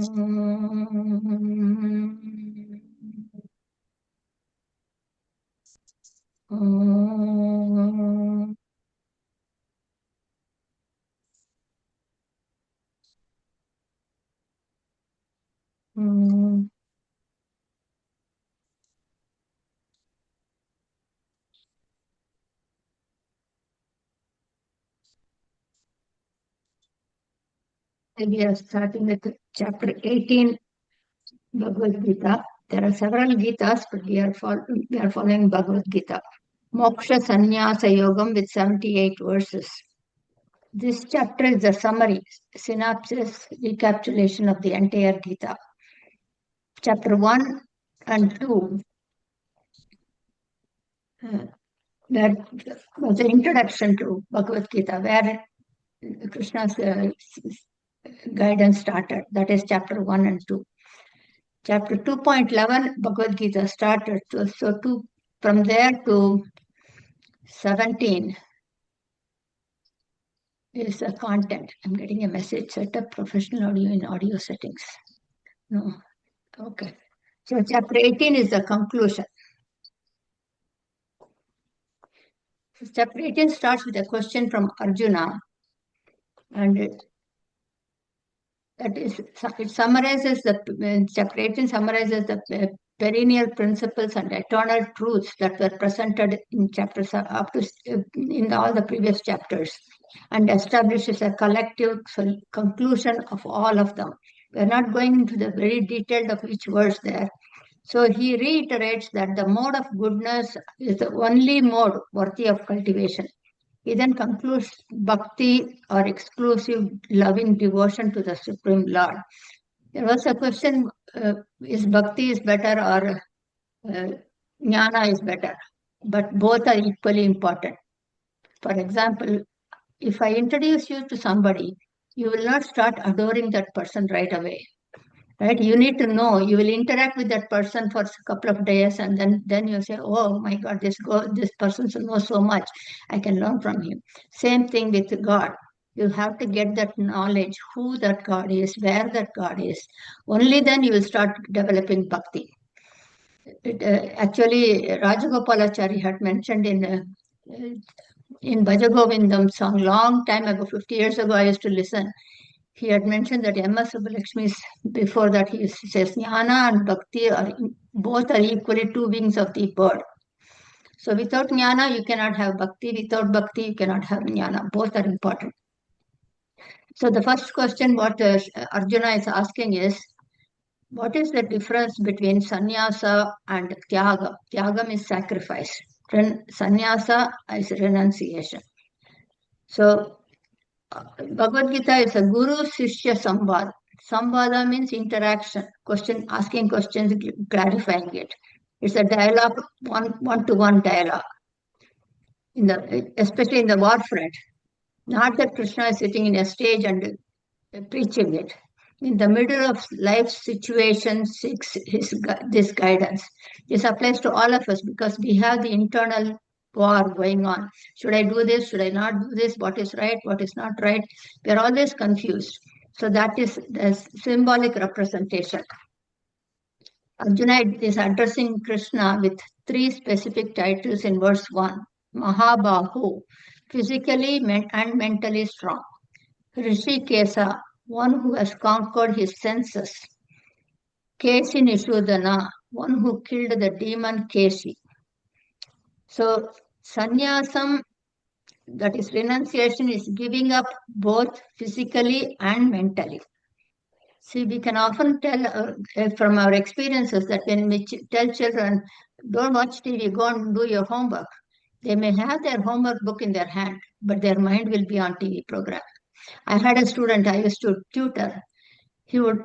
We are starting with chapter 18, Bhagavad Gita. There are several Gitas, but we are following Bhagavad Gita. Moksha Sanyasa Yogam with 78 verses. This chapter is a summary, synopsis, recapitulation of the entire Gita. Chapter 1 and 2, that was the introduction to Bhagavad Gita, where Krishna's guidance started. That is chapter 1 and 2. Chapter 2.11, Bhagavad Gita started. So from there to 17 is the content. I'm getting a message, set up professional audio in audio settings. No. Okay. So chapter 18 is the conclusion. Chapter 18 starts with a question from Arjuna, and it summarizes chapter 18 summarizes the perennial principles and eternal truths that were presented in chapters up to in all the previous chapters, and establishes a collective conclusion of all of them. We are not going into the very detailed of each verse there. So he reiterates that the mode of goodness is the only mode worthy of cultivation. He then concludes bhakti, or exclusive loving devotion to the Supreme Lord. There was a question, is bhakti is better or jnana is better? But both are equally important. For example, if I introduce you to somebody, you will not start adoring that person right away. Right? You need to know, you will interact with that person for a couple of days, and then you say, oh my God, this person knows so much, I can learn from him. Same thing with God. You have to get that knowledge, who that God is, where that God is. Only then you will start developing bhakti. Actually, Rajagopalachari had mentioned in Bhajagovindam song, long time ago, 50 years ago, I used to listen. He had mentioned that M.S. Subbulakshmi, before that he says jnana and bhakti both are equally two wings of the bird. So without jnana you cannot have bhakti, without bhakti you cannot have jnana. Both are important. So the first question what Arjuna is asking is, what is the difference between sannyasa and tyaga? Tyagam is sacrifice. Sannyasa is renunciation. So Bhagavad Gita is a Guru Shishya Samvad. Samvada means interaction, asking questions, clarifying it. It's a dialogue, one-to-one dialogue, especially in the war front. Not that Krishna is sitting in a stage and preaching it. In the middle of life situations, this guidance. This applies to all of us because we have the internal war going on. Should I do this? Should I not do this? What is right? What is not right? We are always confused. So that is the symbolic representation. Arjuna is addressing Krishna with 3 specific titles in verse 1. Mahabahu, physically and mentally strong. Rishikesa, one who has conquered his senses. Kesi Nishudana, one who killed the demon Kesi. So, sannyasam, that is renunciation, is giving up both physically and mentally. See, we can often tell from our experiences that when we tell children, don't watch TV, go and do your homework. They may have their homework book in their hand, but their mind will be on TV program. I had a student I used to tutor. He would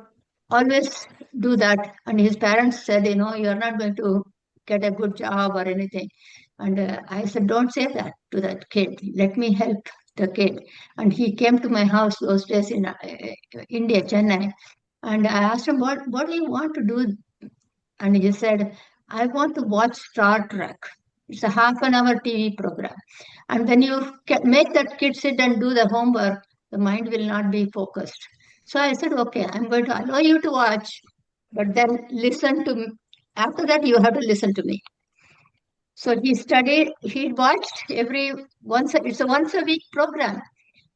always do that, and his parents said, you're not going to get a good job or anything. And I said, don't say that to that kid. Let me help the kid. And he came to my house those days in India, Chennai. And I asked him, what do you want to do? And he said, I want to watch Star Trek. It's a half-an-hour TV program. And when you make that kid sit and do the homework, the mind will not be focused. So I said, okay, I'm going to allow you to watch, but then listen to me. After that, you have to listen to me. So he studied, he watched it's a once a week program,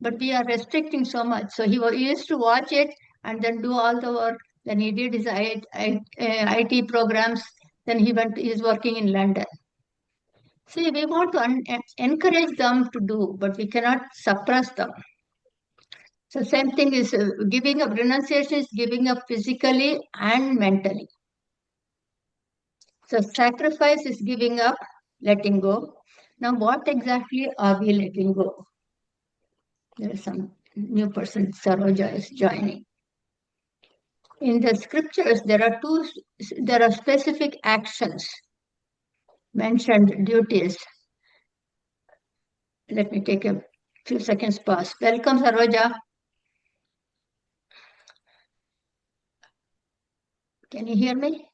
but we are restricting so much. So he used to watch it and then do all the work. Then he did his IT programs. Then he's working in London. See, we want to encourage them to do, but we cannot suppress them. So same thing is giving up. Renunciation is giving up physically and mentally. So sacrifice is giving up, letting go. Now, what exactly are we letting go? There is some new person, Saroja, is joining. In the scriptures, there are specific actions mentioned, duties. Let me take a few seconds pause. Welcome, Saroja. Can you hear me?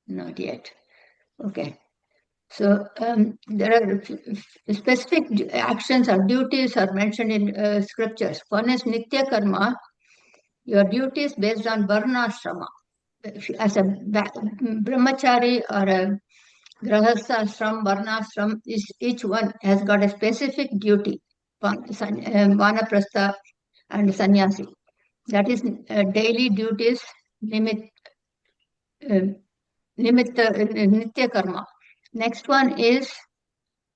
Not yet. Okay. So there are specific actions or duties are mentioned in scriptures. One is Nitya Karma, your duties based on Varnashrama. As a brahmachari or a grahastha varnashram, each one has got a specific duty. Vanaprastha and Sanyasi. That is daily duties, Nitya Karma. Next one is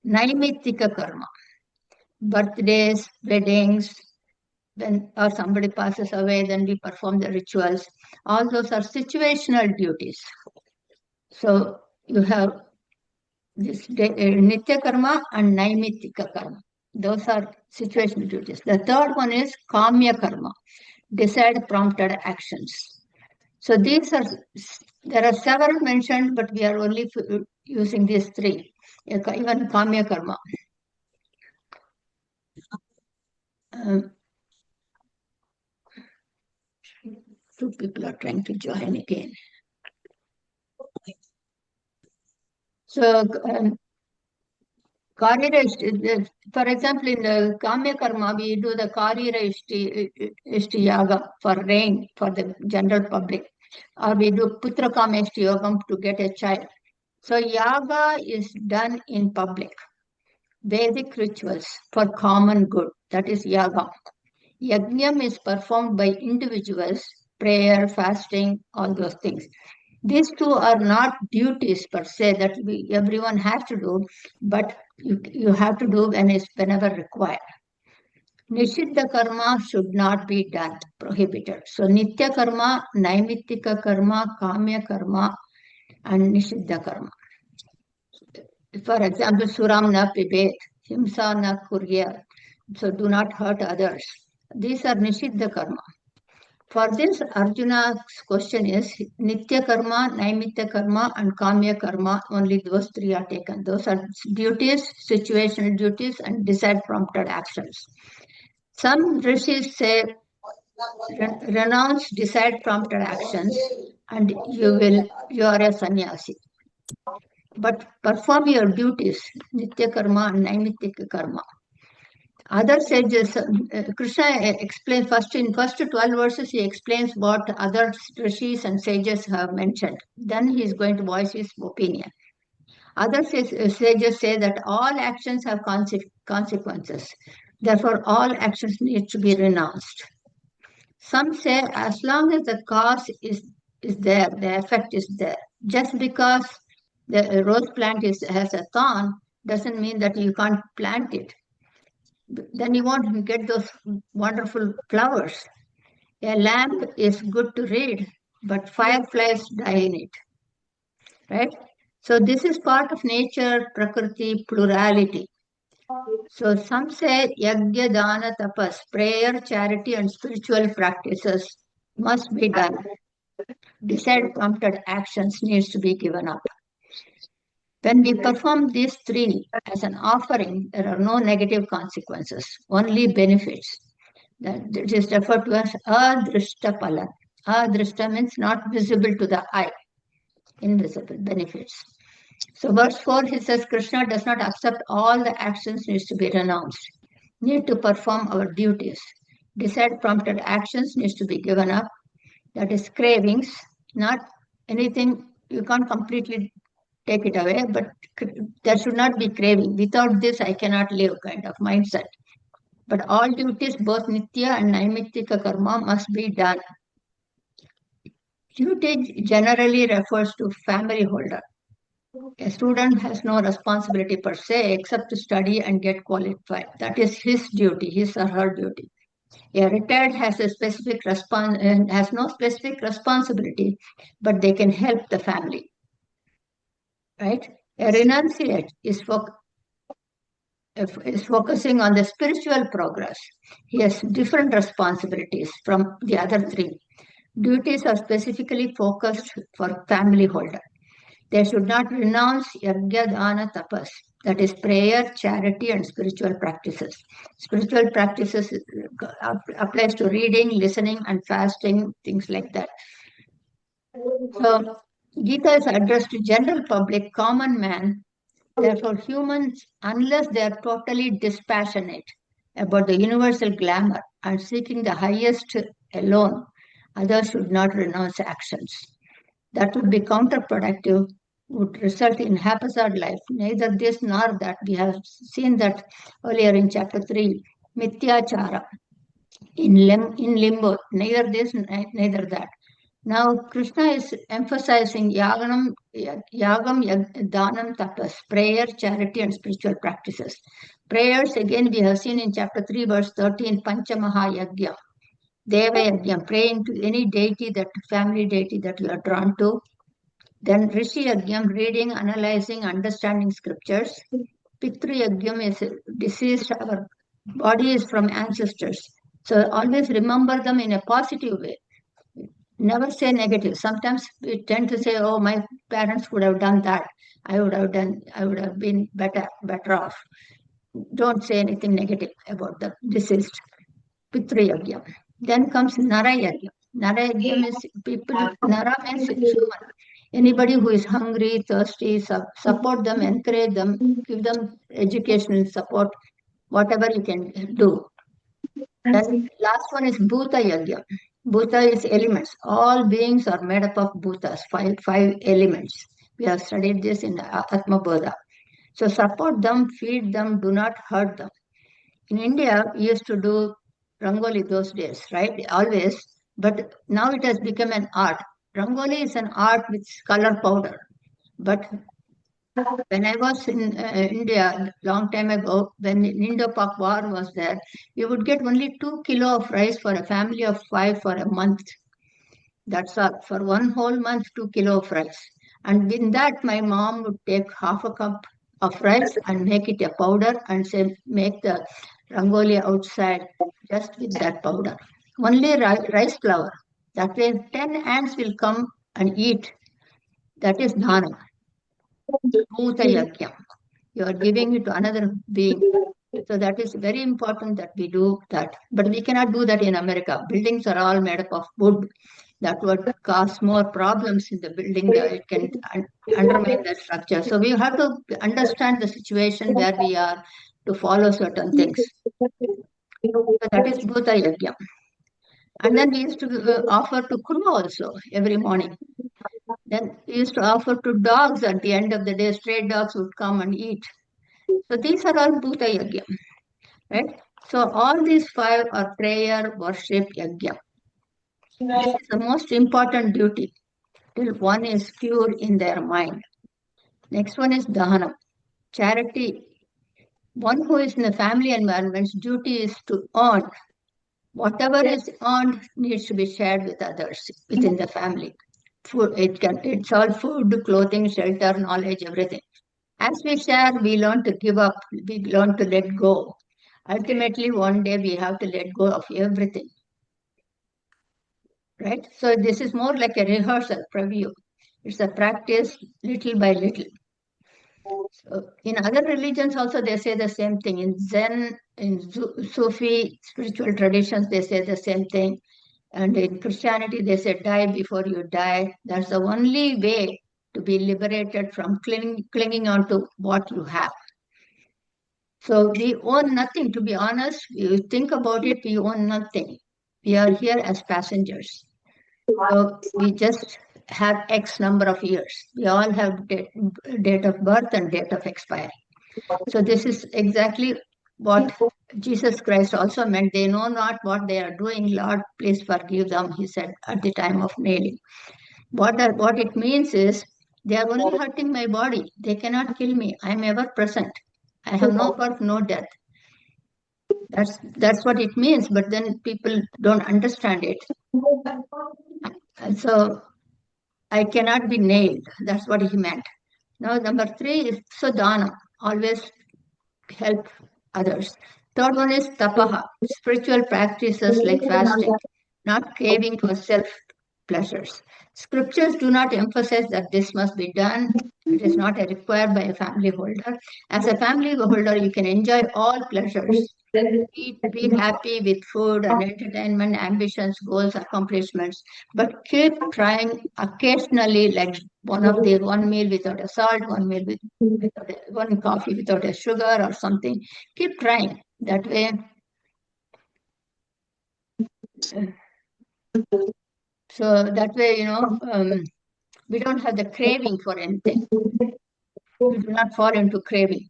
Naimitikka Karma. Birthdays, weddings, or somebody passes away, then we perform the rituals. All those are situational duties. So you have this Nitya Karma and Naimitikka Karma. Those are situational duties. The third one is Kamya Karma, desired prompted actions. So there are several mentioned, but we are only using these three. Even Kamya Karma. Two people are trying to join again. So, for example, in the Kamya Karma, we do the Karira Ishti Yaga for rain for the general public, or we do Putra Kama Ishti Yogam to get a child. So, Yaga is done in public. Vedic rituals for common good, that is Yaga. Yajnam is performed by individuals, prayer, fasting, all those things. These two are not duties per se that everyone has to do, but you have to do whenever required. Nishidda karma should not be done, prohibited. So Nitya karma, Naimitikka karma, Kamya karma, and Nishidda karma. For example, Suram na pibet, Himsa na kuryat. So do not hurt others. These are Nishidda karma. For this, Arjuna's question is Nitya karma, Naimitya karma, and Kamya karma. Only those three are taken. Those are duties, situational duties, and desired prompted actions. Some rishis say renounce desired prompted actions, and you are a sannyasi. But perform your duties, Nitya karma and Naimitya karma. Other sages, Krishna explains first 12 verses, he explains what other rishis and sages have mentioned. Then he is going to voice his opinion. Other sages say that all actions have consequences. Therefore, all actions need to be renounced. Some say as long as the cause is there, the effect is there. Just because the rose plant has a thorn doesn't mean that you can't plant it. Then you won't get those wonderful flowers. A lamp is good to read, but fireflies die in it. Right? So this is part of nature, prakriti, plurality. So some say yagya, dana, tapas, prayer, charity, and spiritual practices must be done. Desired prompted actions needs to be given up. When we perform these three as an offering, there are no negative consequences, only benefits. That is referred to as adrishta pala. Adrishta means not visible to the eye, invisible benefits. So verse 4, he says, Krishna does not accept all the actions needs to be renounced. Need to perform our duties. Desire prompted actions needs to be given up. That is cravings, not anything. You can't completely take it away, but there should not be craving. Without this, I cannot live kind of mindset. But all duties, both Nitya and Naimitikka karma, must be done. Duty generally refers to family holder. A student has no responsibility per se except to study and get qualified. That is his duty, his or her duty. A retired has a specific has no specific responsibility, but they can help the family. Right? A renunciate is focusing on the spiritual progress. He has different responsibilities from the other three. Duties are specifically focused for family holder. They should not renounce yagya, dana, tapas. That is prayer, charity, and spiritual practices. Spiritual practices applies to reading, listening, and fasting, things like that. So, Gita is addressed to general public, common man. Therefore, humans, unless they are totally dispassionate about the universal glamour and seeking the highest alone, others should not renounce actions. That would be counterproductive, would result in haphazard life. Neither this nor that. We have seen that earlier in chapter 3, Mithyachara, in limbo, neither this, neither that. Now, Krishna is emphasizing yagam, danam, tapas, prayer, charity, and spiritual practices. Prayers, again, we have seen in chapter 3, verse 13, Pancha Maha Yagya, Deva Yagya, praying to any deity, that family deity that you are drawn to. Then Rishi Yagyam, reading, analyzing, understanding scriptures. Pitru Yagyam is deceased, our body is from ancestors. So always remember them in a positive way. Never say negative. Sometimes we tend to say, oh, my parents would have done that. I would have been better off. Don't say anything negative about the deceased. Pitru Yagyam. Then comes Nara Yagyam. Nara Yagyam is people, Nara means human. Anybody who is hungry, thirsty, support them, encourage them, give them educational support, whatever you can do. Then last one is Bhuta Yagya. Bhuta is elements. All beings are made up of bhutas, five elements. We have studied this in Atma Bodha. So support them, feed them, do not hurt them. In India, we used to do Rangoli those days, right? Always. But now it has become an art. Rangoli is an art with color powder. But when I was in India long time ago, when Indo-Pak war was there, you would get only 2 kilo of rice for a family of 5 for a month. That's all. For one whole month, 2 kilo of rice. And in that, my mom would take half a cup of rice and make it a powder and say, make the rangoli outside just with that powder. Only rice flour. That way, 10 ants will come and eat. That is Daana. Bhuta Yagyam. You are giving it to another being. So that is very important that we do that. But we cannot do that in America. Buildings are all made up of wood. That would cause more problems in the building. It can undermine the structure. So we have to understand the situation where we are to follow certain things. So that is Bhuta Yagyam. And then we used to offer to crow also every morning. Then we used to offer to dogs at the end of the day. Stray dogs would come and eat. So these are all Bhuta Yagya, right? So all these 5 are prayer, worship, Yagya. This is the most important duty till one is pure in their mind. Next one is Dahana, charity. One who is in the family environment's duty is to earn. Whatever is earned needs to be shared with others within the family. Food, it's all food, clothing, shelter, knowledge, everything. As we share, we learn to give up, we learn to let go. Ultimately, one day we have to let go of everything. Right? So this is more like a rehearsal, preview. It's a practice little by little. So in other religions also they say the same thing. In Zen, in Sufi spiritual traditions, they say the same thing. And in Christianity, they say die before you die. That's the only way to be liberated from clinging on to what you have. So we own nothing, to be honest. You think about it, we own nothing. We are here as passengers. So we just have X number of years. We all have date of birth and date of expiry. So this is exactly what Jesus Christ also meant. They know not what they are doing. Lord, please forgive them, he said at the time of nailing. What it means is they are only hurting my body. They cannot kill me. I am ever present. I have no birth, no death. That's what it means. But then people don't understand it. And so I cannot be nailed. That's what he meant. Now, number 3 is Daana, always help others. Third one is tapaha, spiritual practices like fasting, not craving for self pleasures. Scriptures do not emphasize that this must be done. It is not required by a family holder. As a family holder, you can enjoy all pleasures. Be happy with food and entertainment, ambitions, goals, accomplishments, but keep trying occasionally, like one meal without a salt, one meal without one coffee without a sugar or something. Keep trying that way. So that way, we don't have the craving for anything. We do not fall into craving.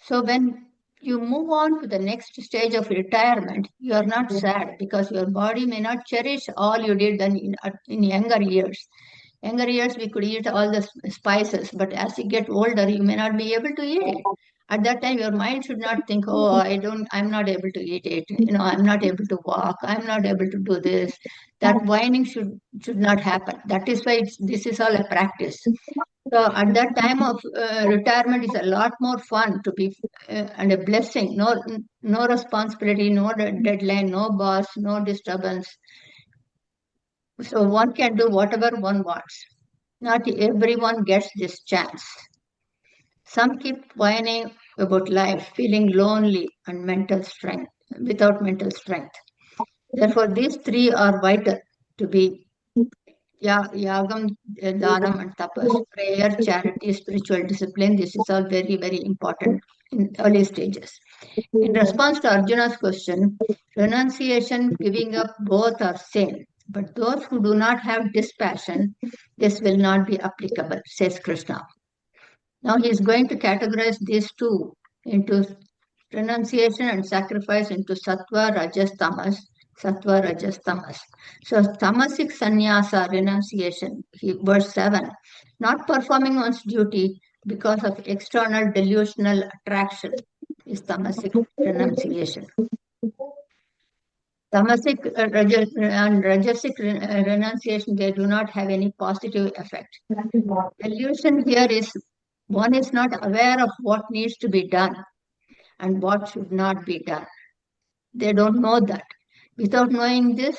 So when you move on to the next stage of retirement, you are not sad because your body may not cherish all you did in younger years. Younger years, we could eat all the spices, but as you get older, you may not be able to eat it. At that time, your mind should not think, "Oh, I'm not able to eat it. I'm not able to walk. I'm not able to do this." That whining should not happen. That is why this is all a practice. So at that time of retirement is a lot more fun to be and a blessing. No responsibility, no deadline, no boss, no disturbance. So one can do whatever one wants. Not everyone gets this chance. Some keep whining about life, feeling lonely and without mental strength. Therefore, these 3 are vital to be Yagam, Danam, and Tapas, prayer, charity, spiritual discipline. This is all very, very important in early stages. In response to Arjuna's question, renunciation, giving up, both are same. But those who do not have dispassion, this will not be applicable, says Krishna. Now he is going to categorize these 2 into renunciation and sacrifice into sattva, rajas, tamas. Sattva, rajas, tamas. So tamasic sannyasa, renunciation, verse 7, not performing one's duty because of external delusional attraction is tamasic renunciation. Tamasic and Rajasic renunciation, they do not have any positive effect. Illusion here is one is not aware of what needs to be done and what should not be done. They don't know that. Without knowing this,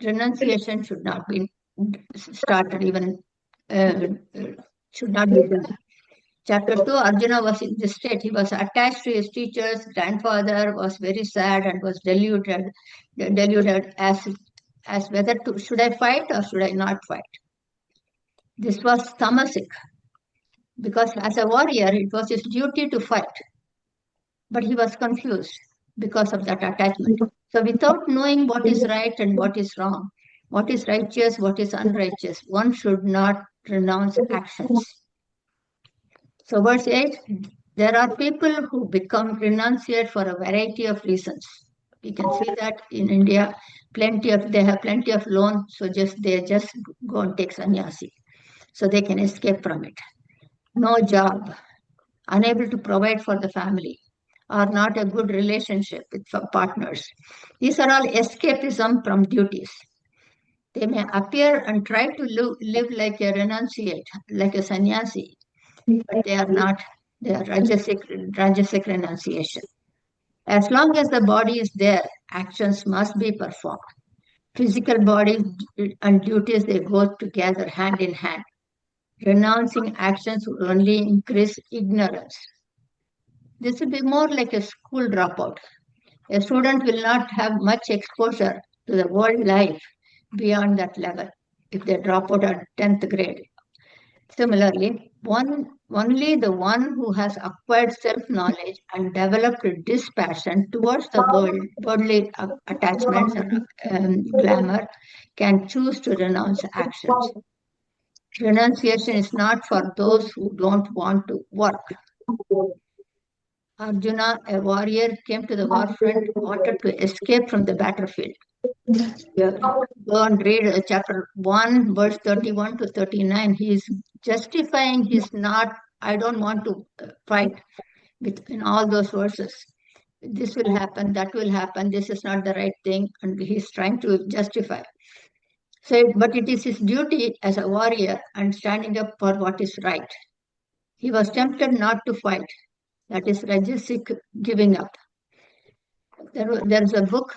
renunciation should not be started, even should not be done. Chapter 2, Arjuna was in this state. He was attached to his teacher's grandfather, was very sad and was deluded as whether should I fight or should I not fight. This was tamasic, because as a warrior, it was his duty to fight. But he was confused because of that attachment. So without knowing what is right and what is wrong, what is righteous, what is unrighteous, one should not renounce actions. So verse 8, there are people who become renunciate for a variety of reasons. We can see that in India, they have plenty of loan, so they just go and take sannyasi, so they can escape from it. No job, unable to provide for the family, or not a good relationship with partners. These are all escapism from duties. They may appear and try to live like a renunciate, like a sannyasi, but they are not. They are Rajasic renunciation. As long as the body is there, actions must be performed. Physical body and duties, they go together hand in hand. Renouncing actions will only increase ignorance. This will be more like a school dropout. A student will not have much exposure to the world life beyond that level if they drop out at 10th grade. Similarly, Only the one who has acquired self-knowledge and developed a dispassion towards the worldly attachments and glamour can choose to renounce actions. Renunciation is not for those who don't want to work. Arjuna, a warrior, came to the war front, wanted to escape from the battlefield. Go and read chapter 1, verse 31 to 39. He is justifying his not, I don't want to fight in all those verses. This will happen, that will happen, this is not the right thing, and he's trying to justify. So, but it is his duty as a warrior and standing up for what is right. He was tempted not to fight. That is Rajasic giving up. There's a book,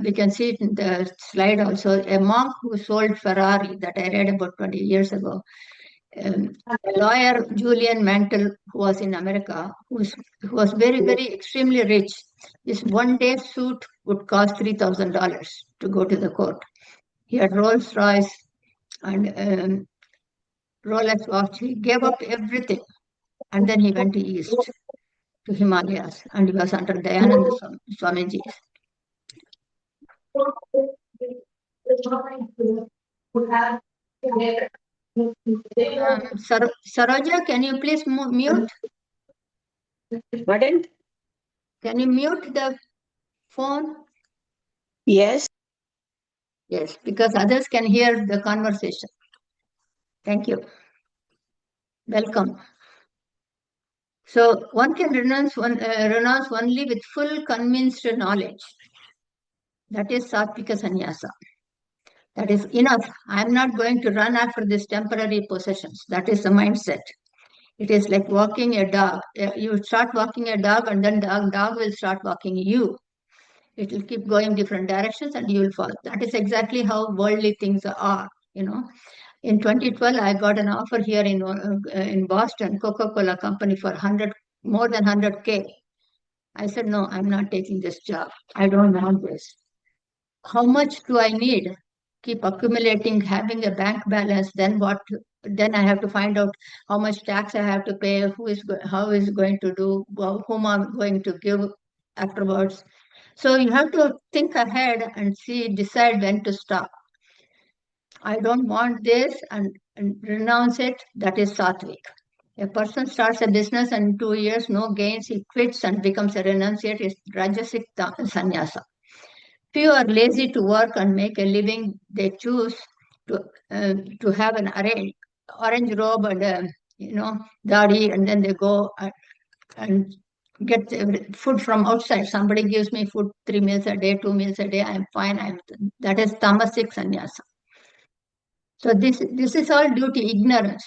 we can see it in the slide also, a monk who sold Ferrari that I read about 20 years ago. A lawyer, Julian Mantle, who was in America, who was very, very extremely rich. His one-day suit would cost $3,000 to go to the court. He had Rolls Royce and Rolex watch. He gave up everything, and then he went east to Himalayas, and he was under Dayananda Swamiji. Saroja, can you please mute? Pardon? Can you mute the phone? Yes. Yes, because others can hear the conversation. Thank you. Welcome. So one can renounce only with full convinced knowledge. That is Satvika Sanyasa. That is enough. I'm not going to run after these temporary possessions. That is the mindset. It is like walking a dog. You start walking a dog and then dog will start walking you. It will keep going different directions and you will fall. That is exactly how worldly things are, you know. In 2012, I got an offer here in Boston, Coca-Cola company for more than 100K. I said, no, I'm not taking this job. I don't want this. How much do I need? Keep accumulating, having a bank balance, then what? Then I have to find out how much tax I have to pay, how is going to do, whom I'm going to give afterwards. So you have to think ahead and decide when to stop. I don't want this and renounce it. That is Satvik. A person starts a business and in 2 years, no gains, he quits and becomes a renunciate. It's Rajasic Sanyasa. Few are lazy to work and make a living. They choose to have an orange robe and dadi, and then they go and get food from outside. Somebody gives me food 3 meals a day, 2 meals a day. I'm fine. That is Tamasic Sanyasa. So this is all due to ignorance.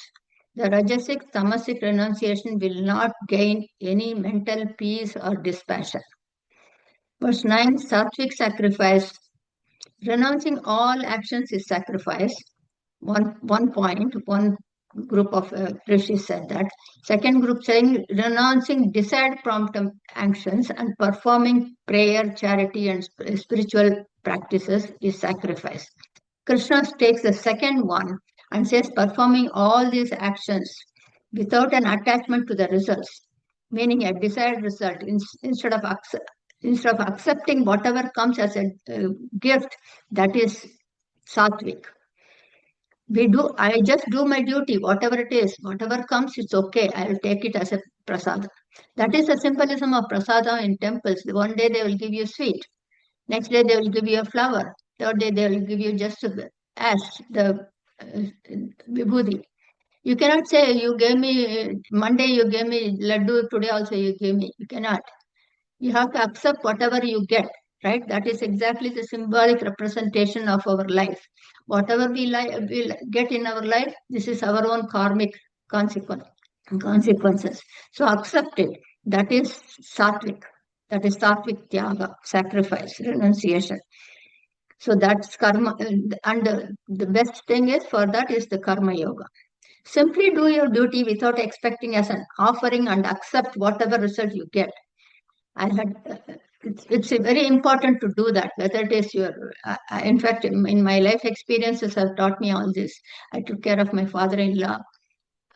The Rajasic Tamasic renunciation will not gain any mental peace or dispassion. Verse 9, Satvik sacrifice. Renouncing all actions is sacrifice. One group of rishis said that. Second group saying renouncing desired prompt actions and performing prayer, charity, and spiritual practices is sacrifice. Krishna takes the second one and says performing all these actions without an attachment to the results, meaning a desired result, instead of accepting whatever comes as a gift, that is Satvik. I just do my duty, whatever it is, whatever comes, it's okay. I'll take it as a prasada. That is the symbolism of prasada in temples. One day they will give you sweet. Next day they will give you a flower. Third day they will give you just the ash, the vibhuti. You cannot say, you gave me, Monday you gave me laddu, today also you gave me. You cannot. You have to accept whatever you get, right? That is exactly the symbolic representation of our life. Whatever we get in our life, this is our own karmic consequences. So accept it. That is Satvik. That is Satvik Tyaga, sacrifice, renunciation. So that's karma. And the best thing is for that is the karma yoga. Simply do your duty without expecting as an offering and accept whatever result you get. It's very important to do that, whether it is in fact, in my life experiences have taught me all this. I took care of my father-in-law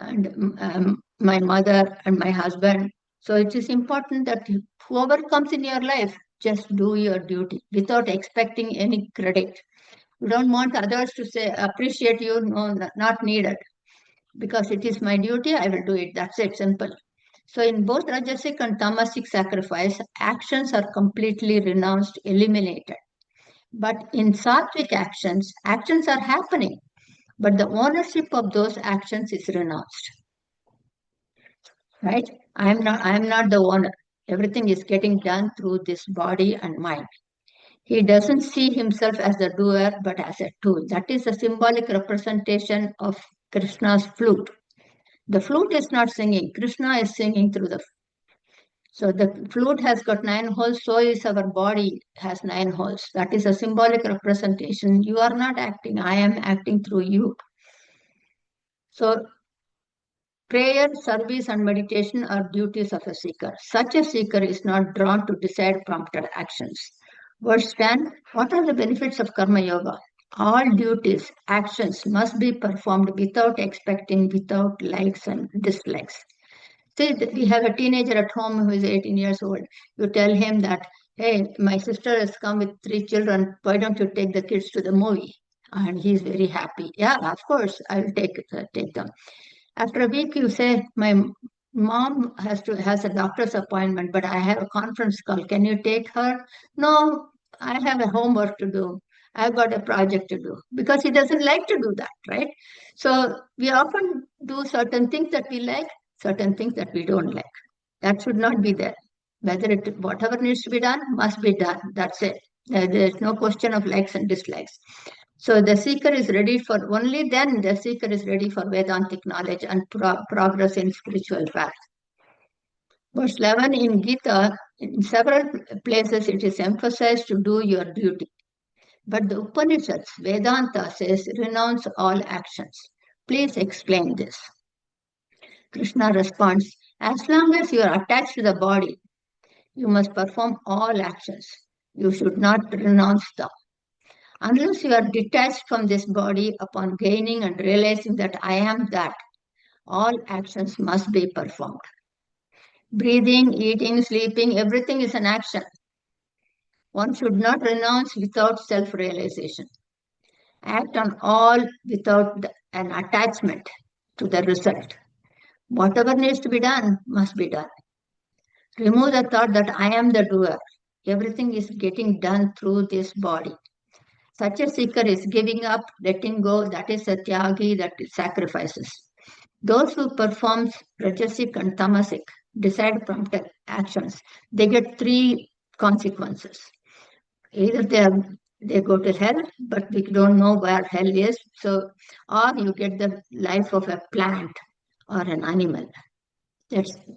and my mother and my husband. So it is important that whoever comes in your life, just do your duty without expecting any credit. You don't want others to say, appreciate you, no, not needed. Because it is my duty, I will do it. That's it, simple. So in both Rajasic and Tamasic sacrifice, actions are completely renounced, eliminated. But in Sattvic actions, actions are happening, but the ownership of those actions is renounced. Right? I am not the owner. Everything is getting done through this body and mind. He doesn't see himself as the doer, but as a tool. That is a symbolic representation of Krishna's flute. The flute is not singing. Krishna is singing through the. So the flute has got 9 holes, so is our body has 9 holes. That is a symbolic representation. You are not acting, I am acting through you. So prayer, service, and meditation are duties of a seeker. Such a seeker is not drawn to decide prompted actions. Verse 10, what are the benefits of Karma Yoga? All duties, actions must be performed without expecting, without likes and dislikes. Say that we have a teenager at home who is 18 years old. You tell him that, hey, my sister has come with 3 children. Why don't you take the kids to the movie? And he's very happy. Yeah, of course, I will take them. After a week, you say, my mom has a doctor's appointment, but I have a conference call. Can you take her? No, I have a homework to do. I've got a project to do because he doesn't like to do that, right? So we often do certain things that we like, certain things that we don't like. That should not be there. Whatever needs to be done must be done. That's it. There's no question of likes and dislikes. So the seeker is ready for, only then the seeker is ready for Vedantic knowledge and progress in spiritual path. Verse 11 in Gita, in several places it is emphasized to do your duty. But the Upanishads, Vedanta says, renounce all actions. Please explain this. Krishna responds, as long as you are attached to the body, you must perform all actions. You should not renounce them. Unless you are detached from this body upon gaining and realizing that I am that, all actions must be performed. Breathing, eating, sleeping, everything is an action. One should not renounce without self-realization. Act on all without an attachment to the result. Whatever needs to be done must be done. Remove the thought that I am the doer. Everything is getting done through this body. Such a seeker is giving up, letting go, that is a tyagi, that is sacrifices. Those who perform Rajasic and Tamasic, decide prompted actions, they get 3 consequences. Either they go to hell, but we don't know where hell is, so, or you get the life of a plant or an animal.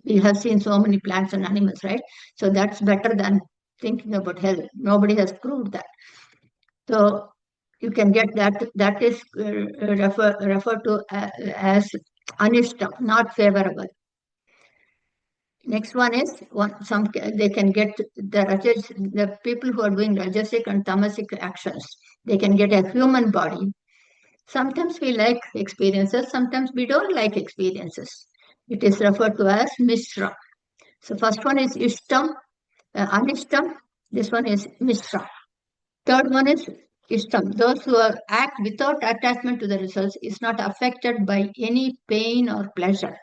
We have seen so many plants and animals, right? So that's better than thinking about hell. Nobody has proved that. So you can get that. That is referred to as anishtam, not favorable. Next one is they can get the people who are doing Rajasic and Tamasic actions. They can get a human body. Sometimes we like experiences, sometimes we don't like experiences. It is referred to as Mishra. So first one is Ishtam, Anishtam. This one is Mishra. Third one is Ishtam. Those who act without attachment to the results is not affected by any pain or pleasure.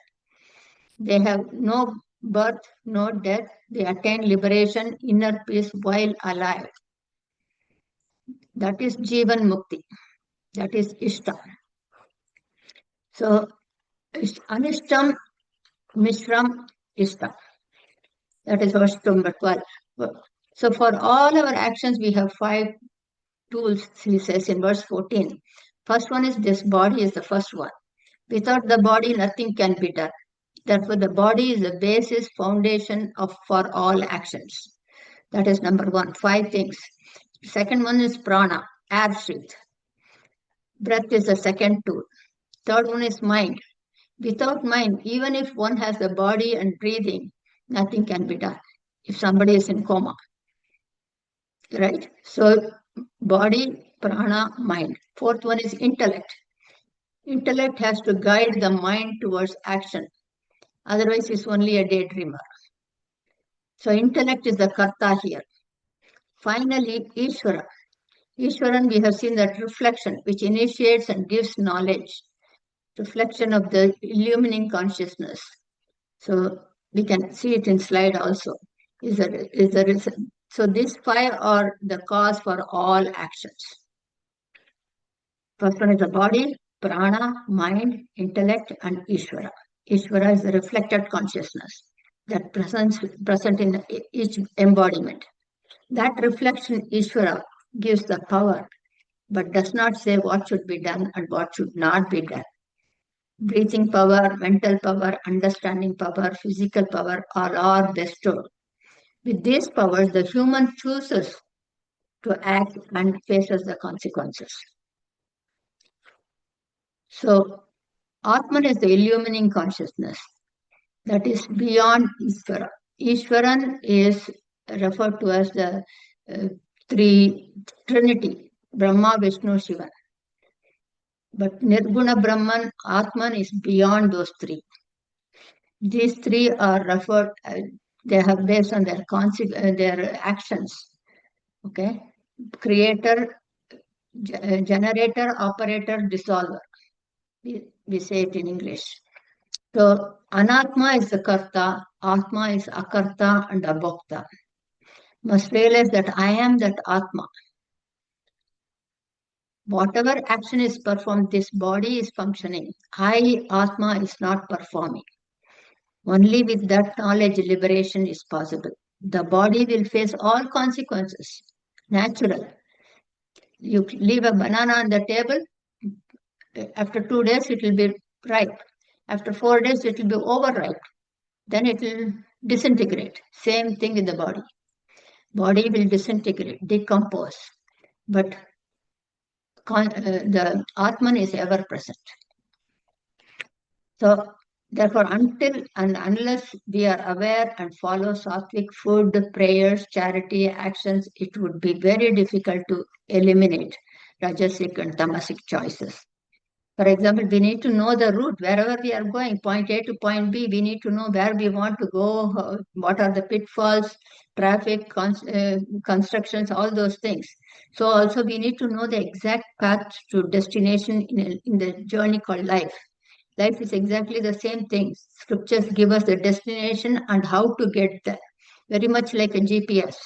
They have no birth, no death. They attain liberation, inner peace while alive. That is Jivan Mukti. That is Ishtam. So Anishtam, Mishram, Ishtam. That is verse number 12. So for all our actions, we have 5 tools, he says in verse 14. First one is this body is the first one. Without the body, nothing can be done. Therefore, the body is the basis, foundation for all actions. That is number 1, 5 things. Second one is prana, air sheath. Breath is the second tool. Third one is mind. Without mind, even if one has the body and breathing, nothing can be done. If somebody is in coma, right? So body, prana, mind. Fourth one is intellect. Intellect has to guide the mind towards action. Otherwise, it's only a daydreamer. So intellect is the karta here. Finally, Ishvara. Ishwaran, we have seen that reflection, which initiates and gives knowledge, reflection of the illumining consciousness. So we can see it in slide also. So these five are the cause for all actions. First one is the body, prana, mind, intellect, and Ishvara. Ishvara is the reflected consciousness that present in each embodiment. That reflection, Ishvara, gives the power, but does not say what should be done and what should not be done. Breathing power, mental power, understanding power, physical power all are bestowed. With these powers, the human chooses to act and faces the consequences. So, Atman is the illumining consciousness that is beyond Ishvara. Ishwaran is referred to as the Trinity, Brahma, Vishnu, Shiva. But Nirguna Brahman, Atman is beyond those three. These three are referred, they have based on their actions. Okay, creator, generator, operator, dissolver. We say it in English. So Anatma is the karta, Atma is akarta and abhokta. Must realize that I am that Atma. Whatever action is performed, this body is functioning. I, Atma, is not performing. Only with that knowledge, liberation is possible. The body will face all consequences. Natural. You leave a banana on the table, after 2 days it will be ripe. After 4 days it will be overripe. Then it will disintegrate. Same thing with the body. Body will disintegrate, decompose. But the Atman is ever present. So therefore, until and unless we are aware and follow Satvik food, prayers, charity, actions, it would be very difficult to eliminate Rajasic and Tamasic choices. For example, we need to know the route wherever we are going, point A to point B. We need to know where we want to go, what are the pitfalls, traffic, constructions, all those things. So also we need to know the exact path to destination in the journey called life. Life is exactly the same thing. Scriptures give us the destination and how to get there, very much like a GPS.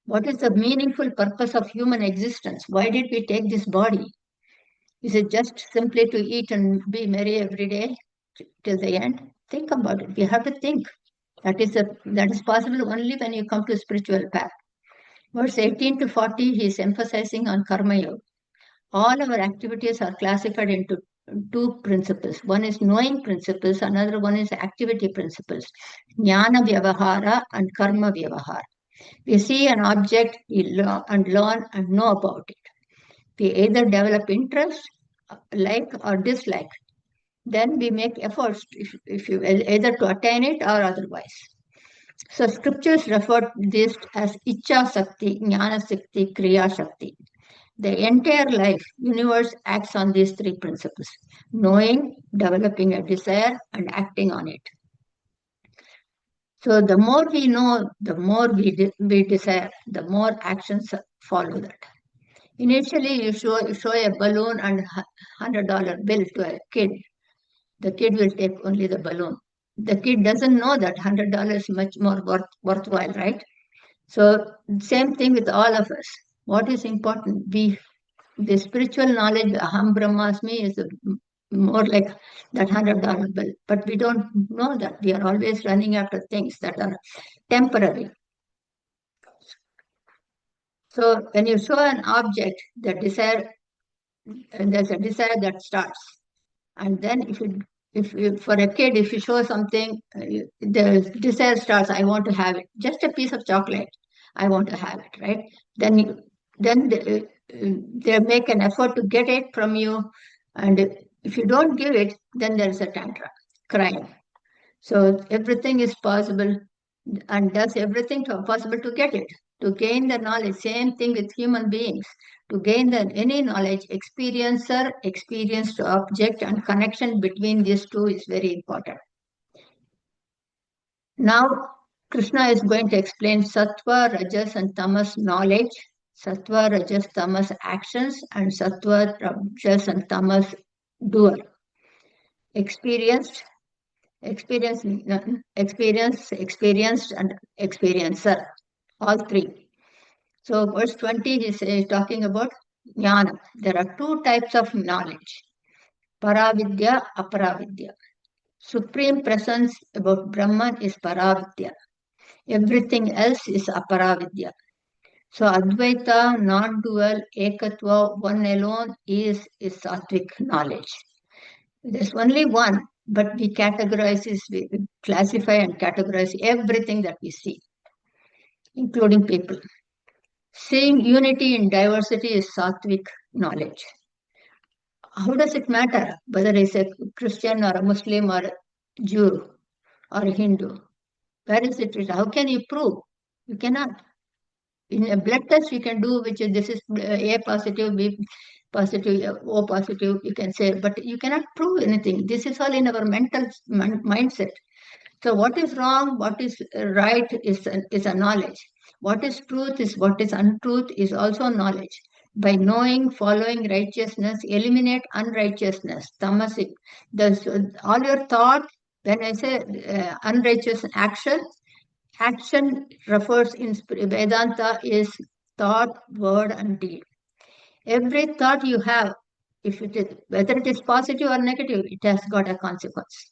What is the meaningful purpose of human existence? Why did we take this body? Is it just simply to eat and be merry every day till the end? Think about it. We have to think. That is possible only when you come to spiritual path. Verse 18 to 40, he is emphasizing on karma yoga. All our activities are classified into two principles. One is knowing principles, another one is activity principles. Jnana vyavahara and karma vyavahara. We see an object, we learn and know about it. We either develop interest, like or dislike. Then we make efforts if you either to attain it or otherwise. So scriptures refer to this as Icha Sakti, Jnana Sakti, Kriya Sakti. The entire life, universe acts on these three principles: knowing, developing a desire, and acting on it. So the more we know, the more we desire, the more actions follow that. Initially, you show a balloon and $100 bill to a kid. The kid will take only the balloon. The kid doesn't know that $100 is much more worthwhile, right? So same thing with all of us. What is important? The spiritual knowledge, Aham Brahmasmi, is more like that $100 bill. But we don't know that. We are always running after things that are temporary. So when you show an object, there's a desire that starts. And then for a kid, if you show something, the desire starts, I want to have it. Just a piece of chocolate, I want to have it, right? Then they make an effort to get it from you. And if you don't give it, then there's a tantrum, crying. So everything is possible and does everything possible to get it, to gain the knowledge. Same thing with human beings. To gain any knowledge, experiencer, experience to object, and connection between these two is very important. Now, Krishna is going to explain Sattva, Rajas, and Tamas knowledge, Sattva, Rajas, Tamas actions, and Sattva, Rajas, and Tamas doer. Experienced, experienced, and experiencer, all three. So, verse 20 is talking about jnana. There are two types of knowledge, paravidya, aparavidya. Supreme presence about Brahman is paravidya. Everything else is aparavidya. So Advaita, non-dual, ekatva, one alone is Satvik knowledge. There's only one, but we we classify and categorize everything that we see, including people. Seeing unity in diversity is Satvik knowledge. How does it matter whether it's a Christian or a Muslim or a Jew or a Hindu? Where is it written? How can you prove? You cannot. In a blood test, you can do which is this is A positive, B positive, O positive, you can say, but you cannot prove anything. This is all in our mental mindset. So what is wrong, what is right is a knowledge. What is truth is what is untruth is also knowledge. By knowing, following righteousness, eliminate unrighteousness, tamasic. All your thought, when I say unrighteous action refers in Vedanta is thought, word, and deed. Every thought you have, whether it is positive or negative, it has got a consequence.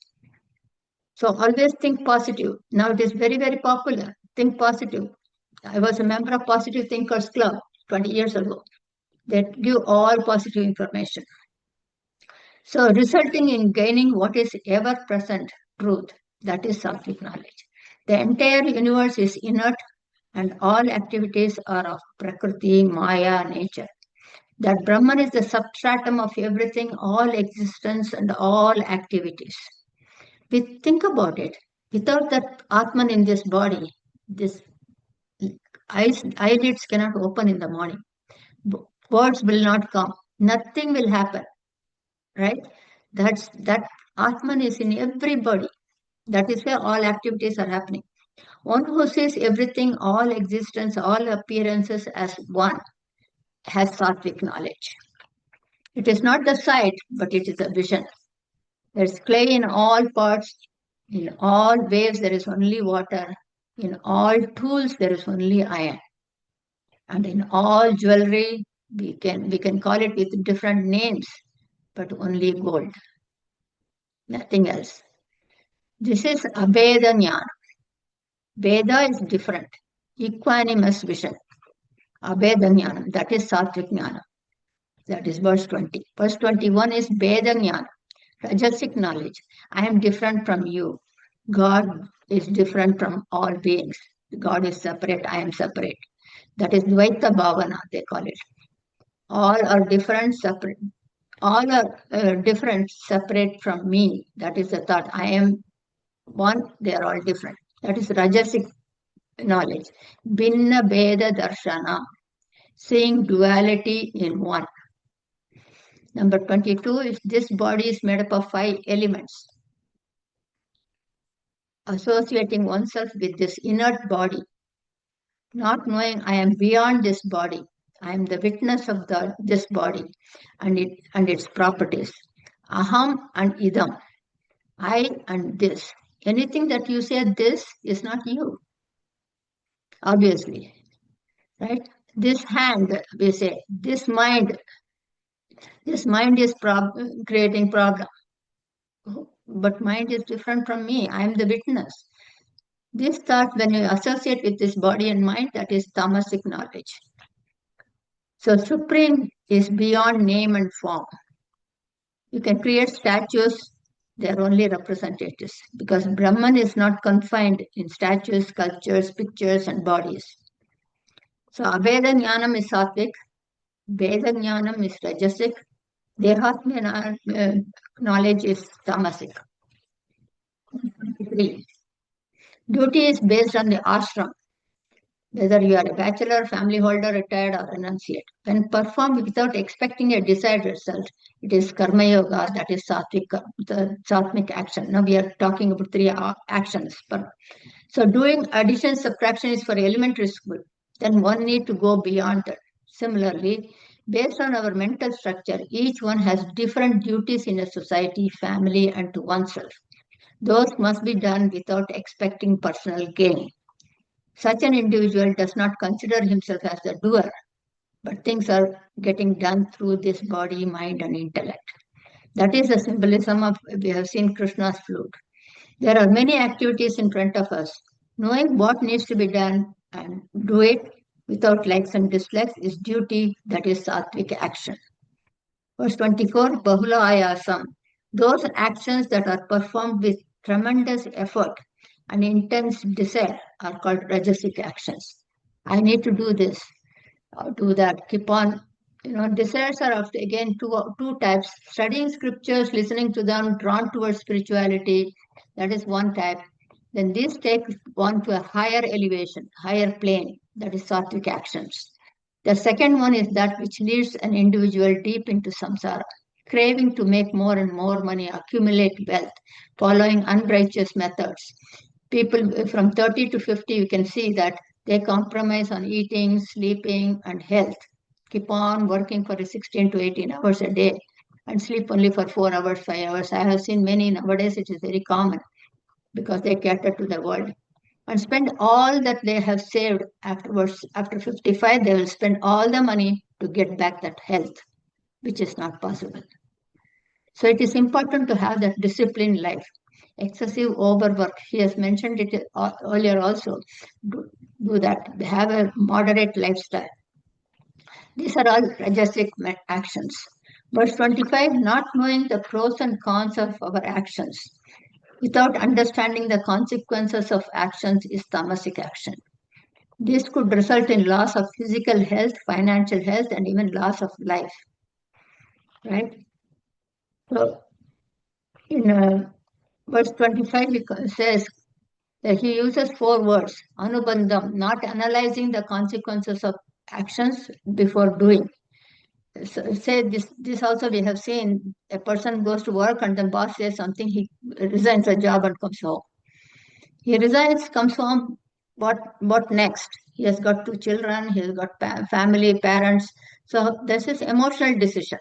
So always think positive. Now it is very, very popular. Think positive. I was a member of Positive Thinkers Club 20 years ago. They give all positive information. So resulting in gaining what is ever present truth, that is Satvik knowledge. The entire universe is inert and all activities are of Prakriti, Maya, nature. That Brahman is the substratum of everything, all existence and all activities. We think about it. Without that Atman in this body, this eyelids cannot open in the morning. Words will not come. Nothing will happen. Right? That Atman is in everybody. That is where all activities are happening. One who sees everything, all existence, all appearances as one, has Satvik knowledge. It is not the sight, but it is a vision. There's clay in all parts, in all waves there is only water, in all tools there is only iron. And in all jewelry, we can call it with different names, but only gold. Nothing else. This is Abheda Jnana. Veda is different. Equanimous vision. Abheda Jnana. That is Satvik Jnana. That is verse 20. Verse 21 is Veda Jnana. Rajasic knowledge. I am different from you. God is different from all beings. God is separate. I am separate. That is Dvaita Bhavana, they call it. All are different, separate. All are different, separate from me. That is the thought. I am one, they are all different. That is Rajasic knowledge. Binna Bheda Darshana, seeing duality in one. Number 22 is this body is made up of 5 elements. Associating oneself with this inert body, not knowing I am beyond this body. I am the witness of this body and its properties. Aham and idam. I and this. Anything that you say this is not you. Obviously. Right? This hand, we say, this mind is creating problem. But mind is different from me. I am the witness. This thought, when you associate with this body and mind, that is Tamasic knowledge. So Supreme is beyond name and form. You can create statues, they are only representatives because Brahman is not confined in statues, sculptures, pictures, and bodies. So Abheda Jnanam is Satvik, Veda Jnanam is Rajasic, Dehatma knowledge is Tamasic. 23. Duty is based on the ashram. whether you are a bachelor, family holder, retired, or renunciate. When performed without expecting a desired result, it is karma yoga, that is the sattvic action. Now we are talking about three actions. So doing addition, subtraction is for elementary school. Then one need to go beyond that. Similarly, based on our mental structure, each one has different duties in a society, family, and to oneself. Those must be done without expecting personal gain. Such an individual does not consider himself as the doer, but things are getting done through this body, mind, and intellect. That is the symbolism of, we have seen Krishna's flute. There are many activities in front of us. Knowing what needs to be done and do it without likes and dislikes is duty, that is sattvic action. Verse 24, Bahula Ayasam. Those actions that are performed with tremendous effort and intense desire are called Rajasic actions. I need to do this, do that, keep on. Desires are of, again, two types. Studying scriptures, listening to them, drawn towards spirituality, that is one type. Then this takes one to a higher elevation, higher plane, that is sattvic actions. The second one is that which leads an individual deep into samsara, craving to make more and more money, accumulate wealth, following unrighteous methods. People from 30 to 50, you can see that they compromise on eating, sleeping, and health. Keep on working for 16 to 18 hours a day and sleep only for 4 hours, 5 hours. I have seen many nowadays, it is very common because they cater to the world. And spend all that they have saved afterwards. After 55, they will spend all the money to get back that health, which is not possible. So it is important to have that disciplined life. Excessive overwork, he has mentioned it earlier also, do that. Have a moderate lifestyle. These are all Rajasic actions. Verse 25, not knowing the pros and cons of our actions without understanding the consequences of actions is Tamasic action. This could result in loss of physical health, financial health, and even loss of life. Right? So, in verse 25, it says that he uses 4 words. Anubandham, not analyzing the consequences of actions before doing. So, say this also we have seen. A person goes to work and the boss says something, he resigns a job and comes home. He resigns, comes home, what next? He has got 2 children, he has got family, parents. So this is emotional decision.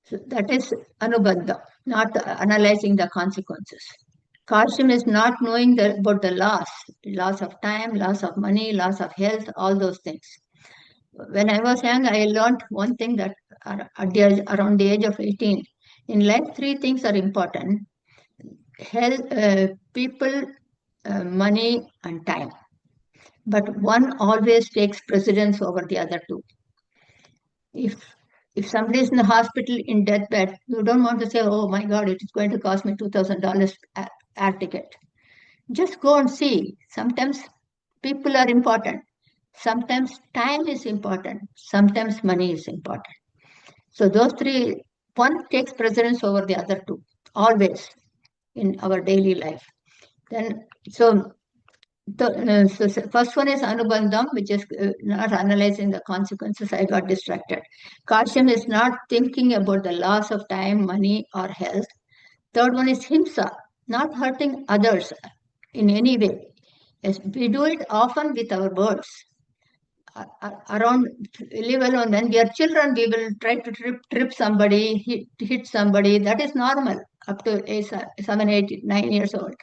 So that is anubandha, not analyzing the consequences. Caution is not knowing about the loss of time, loss of money, loss of health, all those things. When I was young, I learned one thing that around the age of 18. In life, 3 things are important: health, people, money, and time. But one always takes precedence over the other 2. If somebody is in the hospital in deathbed, you don't want to say, "Oh my God, it is going to cost me $2,000 air ticket." Just go and see. Sometimes people are important. Sometimes time is important. Sometimes money is important. So those 3, one takes precedence over the other 2, always in our daily life. Then, so first one is anubandham, which is not analyzing the consequences. I got distracted. Caution is not thinking about the loss of time, money, or health. Third one is himsa, not hurting others in any way. Yes, we do it often with our words. Around, live alone. When we are children, we will try to trip somebody, hit somebody. That is normal up to 7, 8, 9 years old.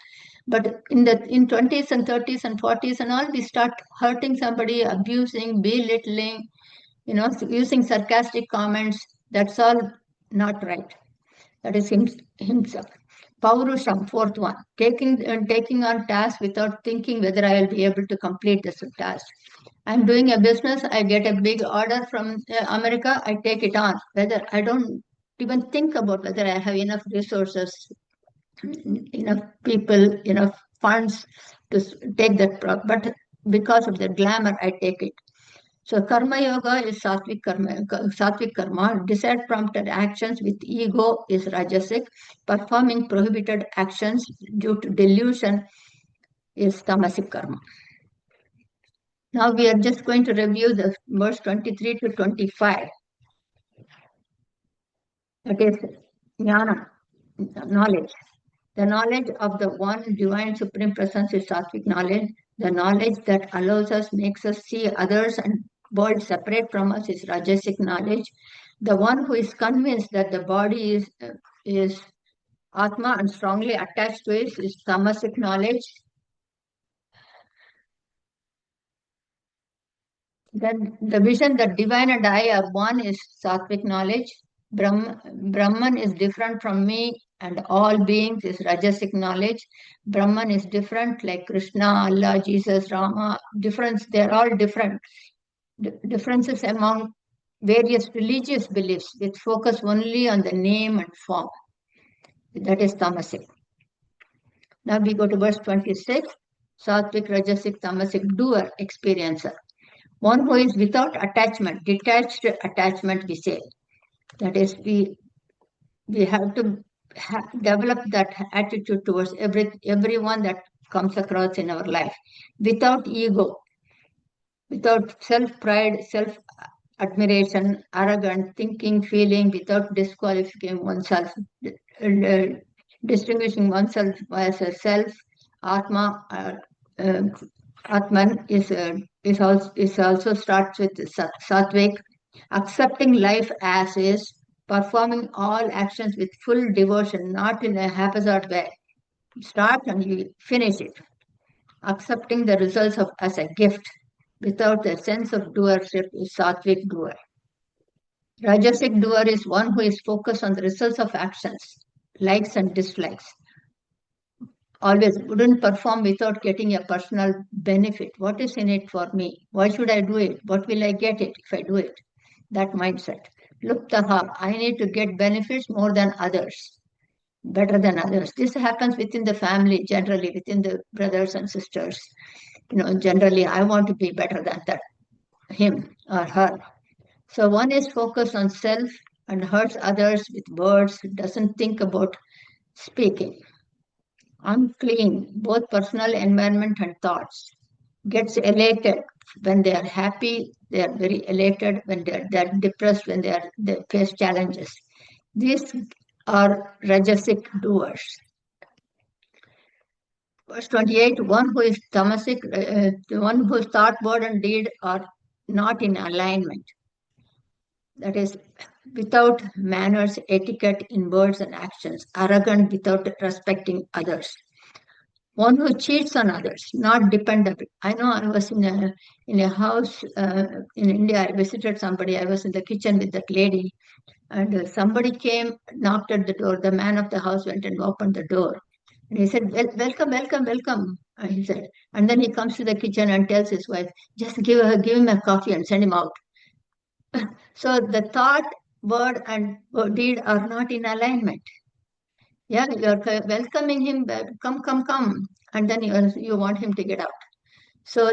But in 20s and 30s and 40s and all, we start hurting somebody, abusing, belittling, using sarcastic comments. That's all not right. That is himself. Paurusham, 4th one, taking on task without thinking whether I will be able to complete this task. I'm doing a business, I get a big order from America, I take it on. Whether I don't even think about whether I have enough resources, enough people, enough funds to take that product. But because of the glamour, I take it. So karma yoga is sattvic karma. Desire prompted actions with ego is rajasic. Performing prohibited actions due to delusion is tamasic karma. Now we are just going to review the verse 23 to 25. That is jnana, knowledge. The knowledge of the one divine supreme presence is Satvik knowledge. The knowledge that allows us, makes us see others and world separate from us is Rajasic knowledge. The one who is convinced that the body is Atma and strongly attached to it is Tamasic knowledge. Then the vision that divine and I are one is Satvik knowledge. Brahman is different from me and all beings is Rajasic knowledge. Brahman is different, like Krishna, Allah, Jesus, Rama. Difference, they're all different. Differences among various religious beliefs which focus only on the name and form. That is Tamasic. Now we go to verse 26. Satvik, Rajasic, Tamasic, doer, experiencer. One who is without attachment, detached attachment, we say. That is, we have to develop that attitude towards everyone that comes across in our life, without ego, without self-pride, self-admiration, arrogant thinking, feeling, without disqualifying oneself, distinguishing oneself as a self, Atma, Atman is also starts with Satvik, accepting life as is, performing all actions with full devotion, not in a haphazard way. Start and you finish it. Accepting the results as a gift without a sense of doership is Satvik doer. Rajasic doer is one who is focused on the results of actions, likes and dislikes. Always wouldn't perform without getting a personal benefit. What is in it for me? Why should I do it? What will I get it if I do it? That mindset. Luptaha, I need to get benefits more than others, better than others. This happens within the family, generally, within the brothers and sisters. Generally, I want to be better than that, him or her. So one is focused on self and hurts others with words, doesn't think about speaking. Unclean, both personal environment and thoughts. Gets elated when they are happy, they are very elated. When they're depressed, when they face challenges. These are Rajasic doers. Verse 28, one who is Tamasic, the one whose thought, word, and deed are not in alignment. That is, without manners, etiquette in words and actions, arrogant without respecting others. One who cheats on others, not dependable. I know I was in a house in India. I visited somebody. I was in the kitchen with that lady, and somebody came, knocked at the door. The man of the house went and opened the door. And he said, welcome, welcome, welcome. He said, and then he comes to the kitchen and tells his wife, just give him a coffee and send him out. So the thought, word, and deed are not in alignment. Yeah, you're welcoming him, come, come, come, and then you want him to get out. So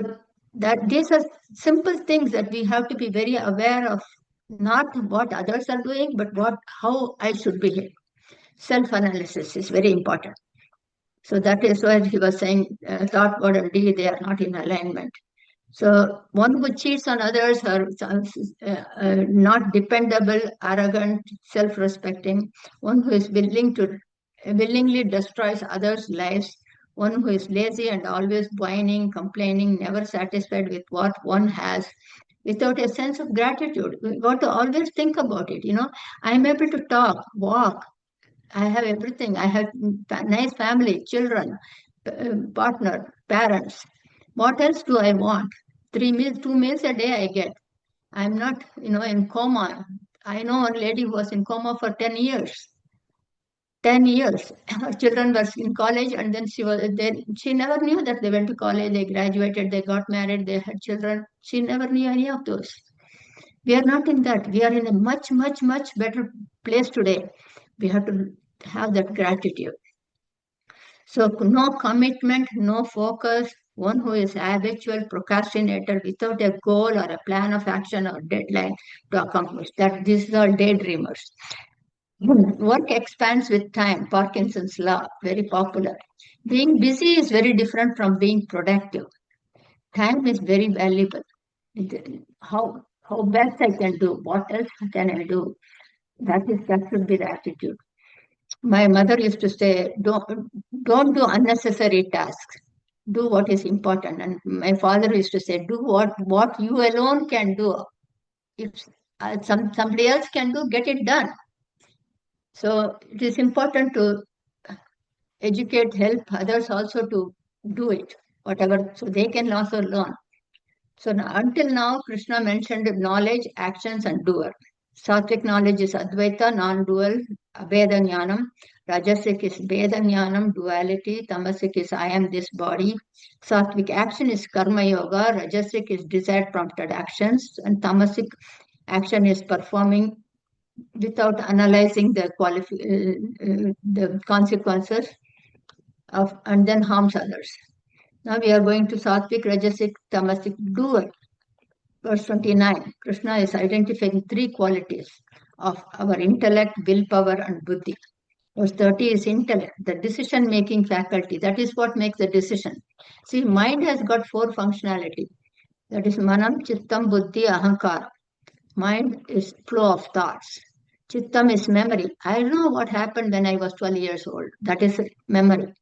that these are simple things that we have to be very aware of, not what others are doing, but how I should behave. Self-analysis is very important. So that is why he was saying thought, word, and deed, they are not in alignment. So one who cheats on others or not dependable, arrogant, self-respecting, one who is willingly destroys others' lives, one who is lazy and always whining, complaining, never satisfied with what one has, without a sense of gratitude. We got to always think about it. I'm able to talk, walk. I have everything. I have nice family, children, partner, parents. What else do I want? 2 meals a day I get. I'm not, in coma. I know a lady who was in coma for 10 years. 10 years. Her children were in college, and then she never knew that they went to college, they graduated, they got married, they had children. She never knew any of those. We are not in that. We are in a much, much, much better place today. We have to have that gratitude. So no commitment, no focus, one who is habitual procrastinator without a goal or a plan of action or deadline to accomplish. These are daydreamers. Work expands with time, Parkinson's law, very popular. Being busy is very different from being productive. Time is very valuable. How best I can do, what else can I do? That should be the attitude. My mother used to say, don't do unnecessary tasks. Do what is important. And my father used to say, do what you alone can do. If somebody else can do, get it done. So it is important to educate, help others also to do it, whatever, so they can also learn. So until now, Krishna mentioned knowledge, actions, and doer. Satvik knowledge is Advaita, non-dual, Abheda Jnanam. Rajasic is Bheda Jnanam, duality. Tamasic is I am this body. Satvik action is Karma Yoga. Rajasic is desire-prompted actions. And Tamasic action is performing without analyzing the consequences and then harms others. Now we are going to Satvik, Rajasic, Tamasic, doer. Verse 29, Krishna is identifying three qualities of our intellect, willpower, and buddhi. Verse 30 is intellect, the decision-making faculty. That is what makes the decision. See, mind has got four functionality. That is manam, chittam, buddhi, ahankara. Mind is flow of thoughts. Chittam is memory. I know what happened when I was 12 years old. That is memory.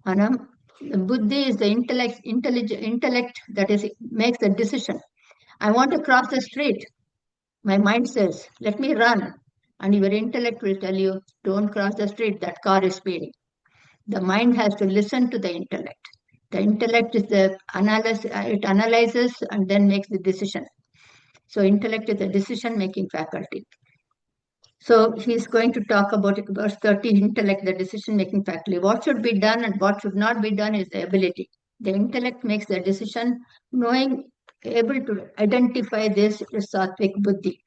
Manam, buddhi is the intellect that is makes the decision. I want to cross the street. My mind says, let me run. And your intellect will tell you, don't cross the street, that car is speeding. The mind has to listen to the intellect. The intellect is the analysis, it analyzes and then makes the decision. So intellect is the decision-making faculty. So he's going to talk about verse 30, intellect, the decision-making faculty. What should be done and what should not be done is the ability. The intellect makes the decision, knowing, able to identify this is Satvik Buddhi.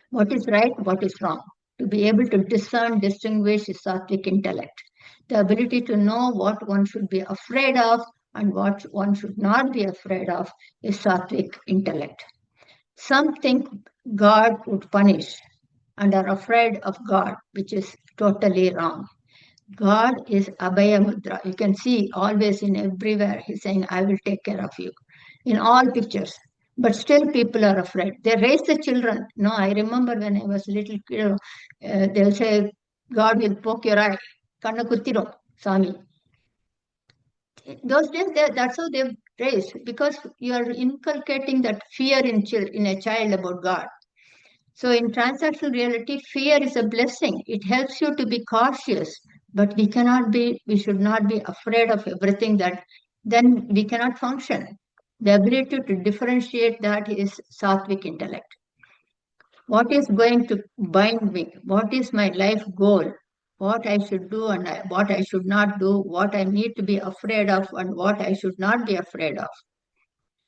What is right, what is wrong. To be able to discern, distinguish is Satvik intellect. The ability to know what one should be afraid of and what one should not be afraid of is Satvik intellect. Some think God would punish and are afraid of God, which is totally wrong. God is Abhaya Mudra. You can see always in everywhere, he's saying, I will take care of you. In all pictures. But still people are afraid. They raise the children. No, I remember when I was a little kid, they'll say, God will poke your eye. Kanna kuttiro, Sami. Those days, that's how they've raised, because you are inculcating that fear in a child about God. So in transactional reality, fear is a blessing. It helps you to be cautious, but we should not be afraid of everything, that then we cannot function. The ability to differentiate that is Satvik intellect. What is going to bind me? What is my life goal? What I should do and what I should not do, what I need to be afraid of and what I should not be afraid of.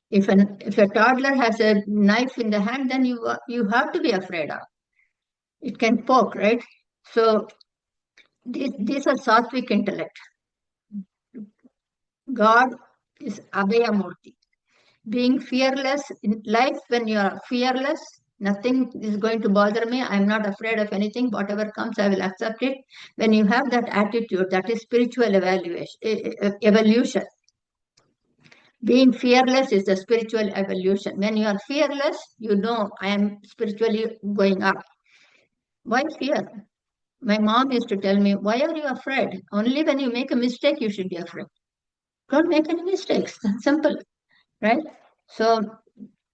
If a toddler has a knife in the hand, then you have to be afraid of. It can poke, right? So these are Satvik intellect. God is Abhaya Murti. Being fearless in life, when you are fearless, nothing is going to bother me. I'm not afraid of anything. Whatever comes, I will accept it. When you have that attitude, that is spiritual evolution. Being fearless is the spiritual evolution. When you are fearless, you know I am spiritually going up. Why fear? My mom used to tell me, why are you afraid? Only when you make a mistake, you should be afraid. Don't make any mistakes. That's simple, right? So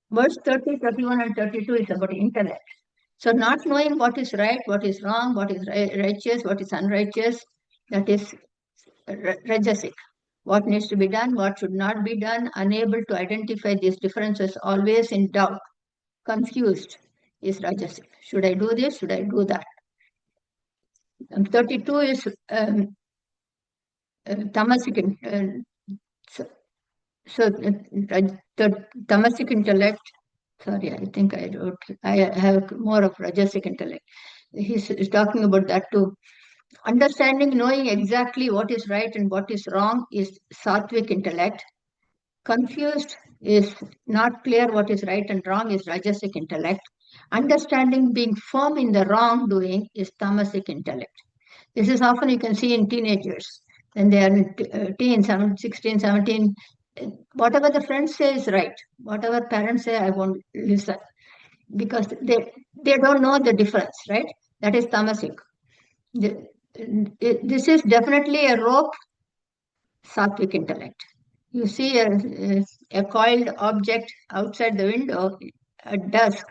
verse 30, 31, and 32 is about intellect. So not knowing what is right, what is wrong, what is righteous, what is unrighteous, that is Rajasic. What needs to be done, what should not be done, unable to identify these differences, always in doubt, confused, is Rajasic. Should I do this? Should I do that? 32 is Tamasic. So the Tamasic intellect, sorry, I think I have more of Rajasic intellect. He's talking about that too. Understanding, knowing exactly what is right and what is wrong is Satvik intellect. Confused is not clear what is right and wrong is Rajasic intellect. Understanding, being firm in the wrongdoing is Tamasic intellect. This is often you can see in teenagers when they are teens, 16, 17, whatever the friends say is right. Whatever parents say, I won't listen because they don't know the difference, right? That is tamasic. This is definitely a rope sattvic intellect. You see a coiled object outside the window at dusk.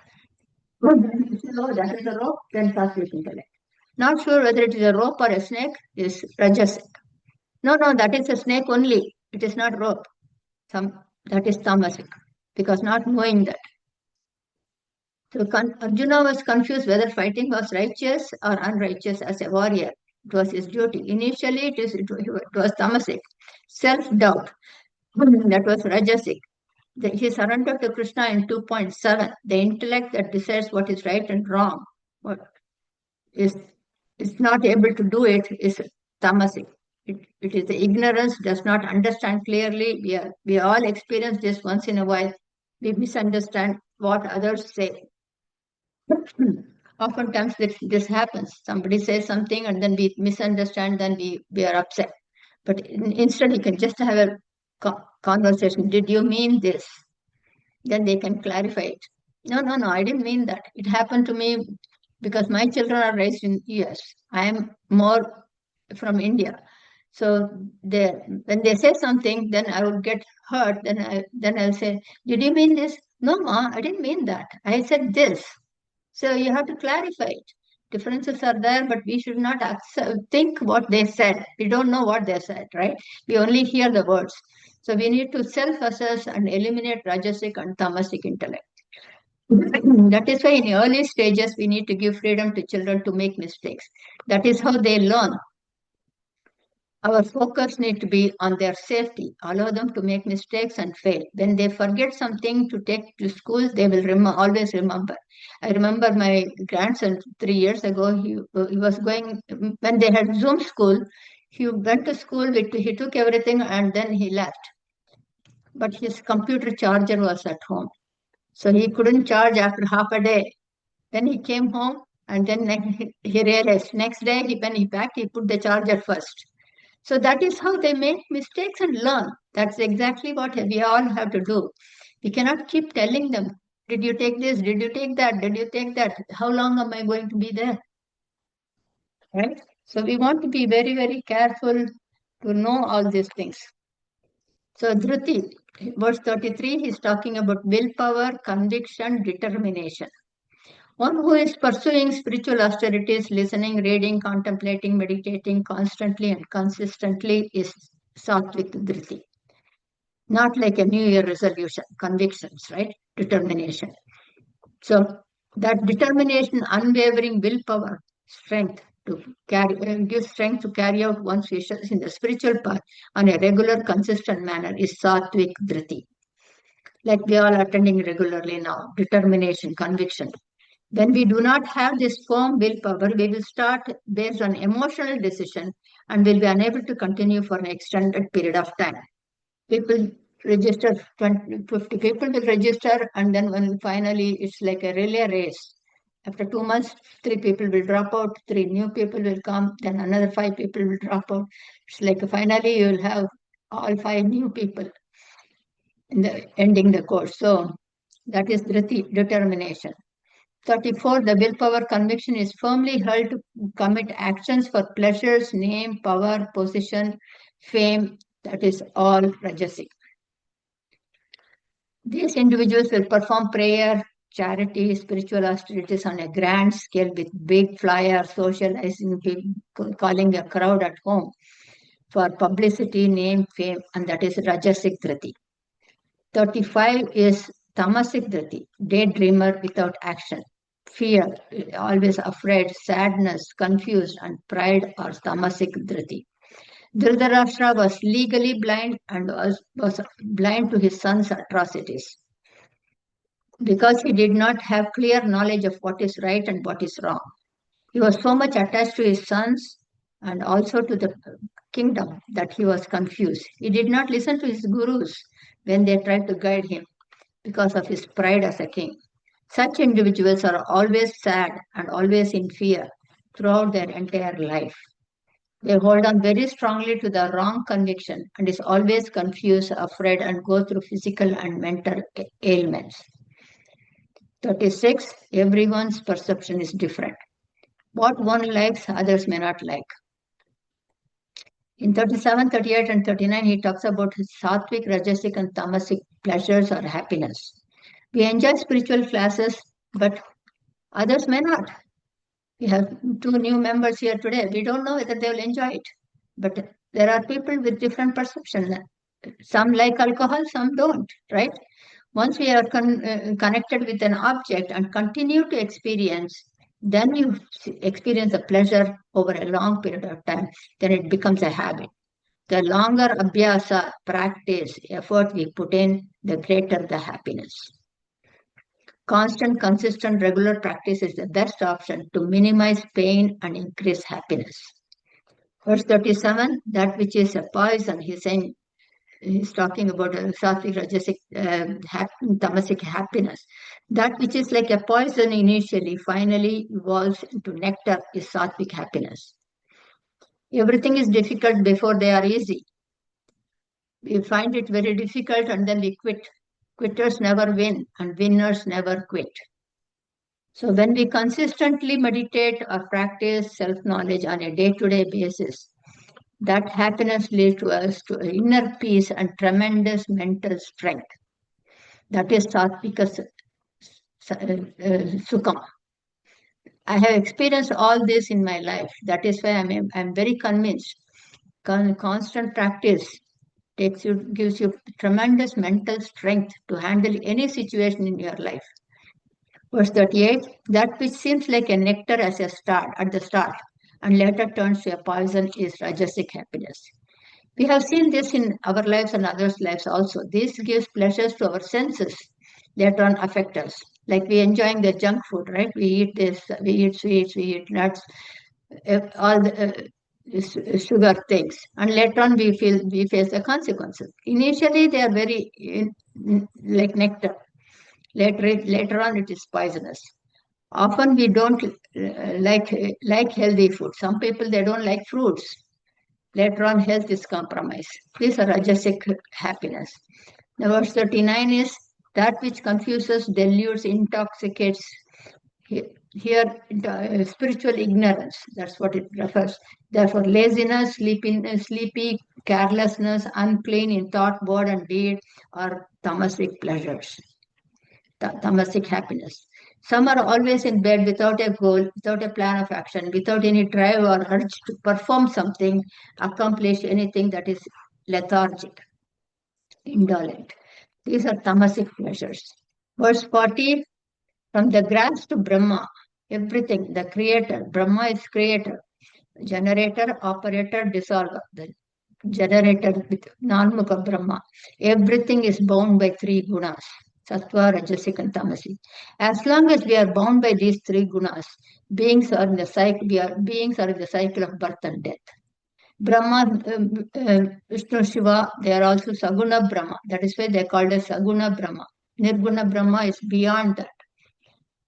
You say, oh, that is a rope, then sattvic intellect. Not sure whether it is a rope or a snake is rajasic. No, no, that is a snake only. It is not rope. That is tamasic because not knowing that. So Arjuna was confused whether fighting was righteous or unrighteous as a warrior. It was his duty. Initially, it was tamasic, self-doubt. That was Rajasic. He surrendered to Krishna in 2.7. The intellect that decides what is right and wrong, what is not able to do it, is Tamasic. It is the ignorance, does not understand clearly. We all experience this once in a while. We misunderstand what others say. Oftentimes this happens. Somebody says something and then we misunderstand, then we are upset. But instead, you can just have a conversation. Did you mean this? Then they can clarify it. No, no, no, I didn't mean that. It happened to me because my children are raised in US. I am more from India. So when they say something, then I would get hurt. Then I'll say, "Did you mean this?" No, ma, I didn't mean that. I said this. So you have to clarify it. Differences are there, but we should not think what they said. We don't know what they said, right? We only hear the words. So we need to self-assess and eliminate Rajasic and Tamasic intellect. That is why in early stages, we need to give freedom to children to make mistakes. That is how they learn. Our focus needs to be on their safety. Allow them to make mistakes and fail. When they forget something to take to school, they will always remember. I remember my grandson 3 years ago. He was going when they had Zoom school. He went to school. He took everything and then he left. But his computer charger was at home, so he couldn't charge after half a day. Then he came home and then he realized next day when he packed, he put the charger first. So that is how they make mistakes and learn. That's exactly what we all have to do. We cannot keep telling them, did you take this? Did you take that? Did you take that? How long am I going to be there? Right? So we want to be very, very careful to know all these things. So Dhruti, verse 33, he's talking about willpower, conviction, determination. One who is pursuing spiritual austerities, listening, reading, contemplating, meditating constantly and consistently is Satvik Dhriti. Not like a New Year resolution, convictions, right? Determination. So that determination, unwavering willpower, strength to give strength to carry out one's wishes in the spiritual path on a regular, consistent manner is Satvik Dhriti. Like we are attending regularly now, determination, conviction. When we do not have this firm willpower, we will start based on emotional decision and will be unable to continue for an extended period of time. People register, 20, 50 people will register, and then when finally it's like a relay race. After 2 months, 3 people will drop out, 3 new people will come, then another 5 people will drop out. It's like finally you will have all 5 new people in the ending the course. So that is determination. 34, the willpower conviction is firmly held to commit actions for pleasures, name, power, position, fame. That is all Rajasic. These individuals will perform prayer, charity, spiritual austerities on a grand scale with big flyers, socializing, calling a crowd at home for publicity, name, fame, and that is Rajasic Dhriti. 35 is Tamasic Dhriti, daydreamer without action. Fear, always afraid, sadness, confused, and pride are Tamasic Dhriti. Dhritarashtra was legally blind and was blind to his son's atrocities because he did not have clear knowledge of what is right and what is wrong. He was so much attached to his sons and also to the kingdom that he was confused. He did not listen to his gurus when they tried to guide him because of his pride as a king. Such individuals are always sad and always in fear throughout their entire life. They hold on very strongly to the wrong conviction and is always confused, afraid, and go through physical and mental ailments. 36. Everyone's perception is different. What one likes, others may not like. In 37, 38, and 39, he talks about his Satvik, Rajasic, and Tamasic pleasures or happiness. We enjoy spiritual classes, but others may not. We have 2 new members here today. We don't know whether they will enjoy it. But there are people with different perceptions. Some like alcohol, some don't, right? Once we are connected with an object and continue to experience, then you experience a pleasure over a long period of time, then it becomes a habit. The longer abhyasa, practice, effort we put in, the greater the happiness. Constant, consistent, regular practice is the best option to minimize pain and increase happiness. Verse 37, that which is a poison, he's talking about a Satvik, Rajasic, Tamasic happiness. That which is like a poison initially, finally evolves into nectar is Satvik happiness. Everything is difficult before they are easy. We find it very difficult and then we quit. Quitters never win and winners never quit. So when we consistently meditate or practice self-knowledge on a day-to-day basis, that happiness leads to us to inner peace and tremendous mental strength. That is Satvika Sukham. I have experienced all this in my life. That is why I'm very convinced. Constant practice gives you tremendous mental strength to handle any situation in your life. Verse 38, that which seems like a nectar at the start, and later turns to a poison is Rajasic happiness. We have seen this in our lives and others' lives also. This gives pleasures to our senses, later on affect us. Like we enjoying the junk food, right? We eat this, we eat sweets, we eat nuts, all the sugar things, and later on we face the consequences. Initially, they are very like nectar. Later on, it is poisonous. Often we don't like healthy food. Some people they don't like fruits. Later on, health is compromised. These are Rajasic happiness. Now, verse 39 is that which confuses, deludes, intoxicates. Here, spiritual ignorance, that's what it refers. Therefore, laziness, sleepy, carelessness, unclean in thought, word, and deed are tamasic pleasures, tamasic happiness. Some are always in bed without a goal, without a plan of action, without any drive or urge to perform something, accomplish anything. That is lethargic, indolent. These are tamasic pleasures. Verse 40, from the grass to Brahma, everything, the creator, Brahma is creator, generator, operator, dissolver, the generator with non-mukha Brahma. Everything is bound by 3 gunas, Sattva, Rajasic, and Tamasic. As long as we are bound by these 3 gunas, beings are in the cycle of birth and death. Brahma, Vishnu, Shiva, they are also Saguna Brahma. That is why they are called as Saguna Brahma. Nirguna Brahma is beyond that.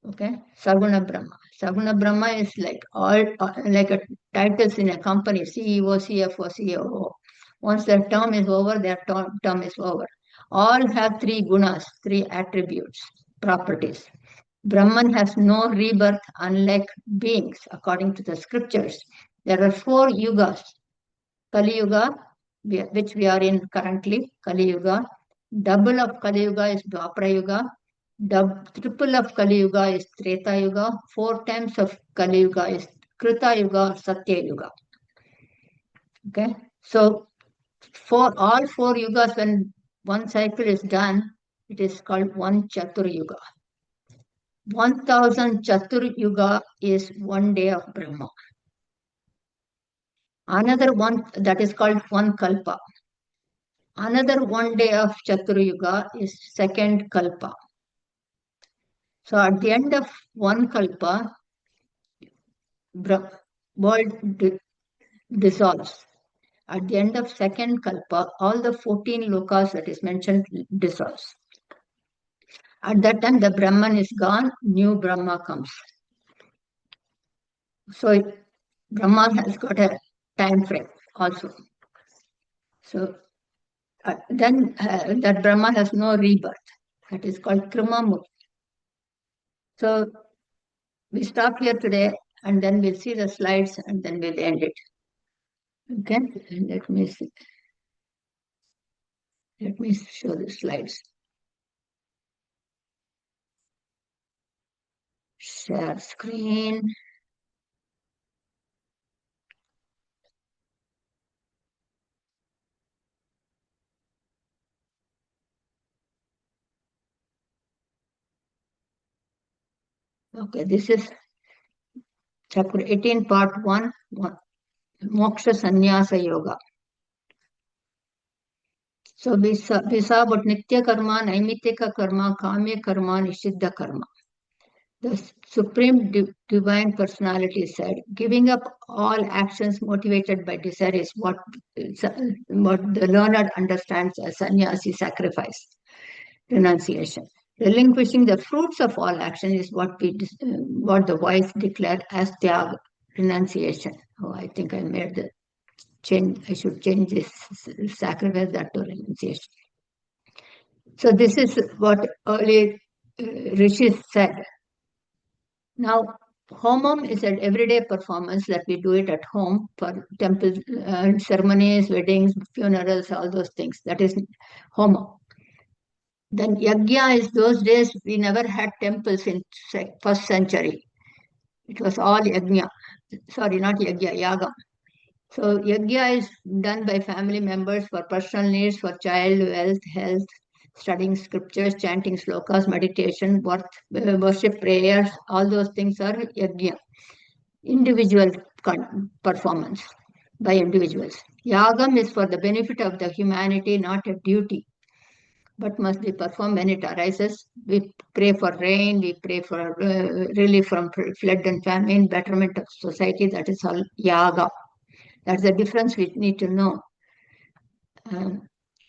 Okay, Saguna Brahma. Saguna Brahma is like all like a titles in a company, CEO, CFO, COO. Once their term is over, their term is over. All have 3 gunas, 3 attributes, properties. Brahman has no rebirth unlike beings, according to the scriptures. There are 4 yugas. Kali Yuga, which we are in currently, Kali Yuga. Double of Kali Yuga is Dwapara Yuga. Triple of Kali Yuga is Treta Yuga. 4 times of Kali Yuga is Krita Yuga or Satya Yuga. Okay, so for all 4 yugas, when one cycle is done, it is called one Chatur Yuga. 1000 Chatur Yuga is 1 day of Brahma. Another one that is called 1 Kalpa. Another 1 day of Chatur Yuga is 2nd Kalpa. So at the end of 1 Kalpa, world dissolves. At the end of 2nd Kalpa, all the 14 lokas that is mentioned dissolves. At that time, the Brahman is gone, new Brahma comes. So Brahma has got a time frame also. So then that Brahma has no rebirth. That is called Krima Mukti. So we stop here today, and then we'll see the slides, and then we'll end it. Okay, and let me see. Let me show the slides. Share screen. Okay, this is chapter 18, part 1, Moksha Sanyasa Yoga. So we saw about Nitya karma, Naimitikka karma, Kamya karma, Nishidda karma. The Supreme Divine Personality said, giving up all actions motivated by desire is what the learner understands as sannyasi sacrifice, renunciation. Relinquishing the fruits of all action is what the wise declare as tyaga, renunciation. Oh, I think I made the change. I should change this sacrifice that to renunciation. So this is what early rishis said. Now, homam is an everyday performance that we do it at home for temple ceremonies, weddings, funerals, all those things. That is homam. Then yagya is those days we never had temples in first century. It was all yagya. Sorry, not yagya, yaga. So yagya is done by family members for personal needs, for child wealth, health, studying scriptures, chanting slokas, meditation, worship, prayers, all those things are yagya. Individual performance by individuals. Yagam is for the benefit of the humanity, not a duty, but must be performed when it arises. We pray for rain, we pray for relief from flood and famine, betterment of society. That is all yaga. That's the difference we need to know.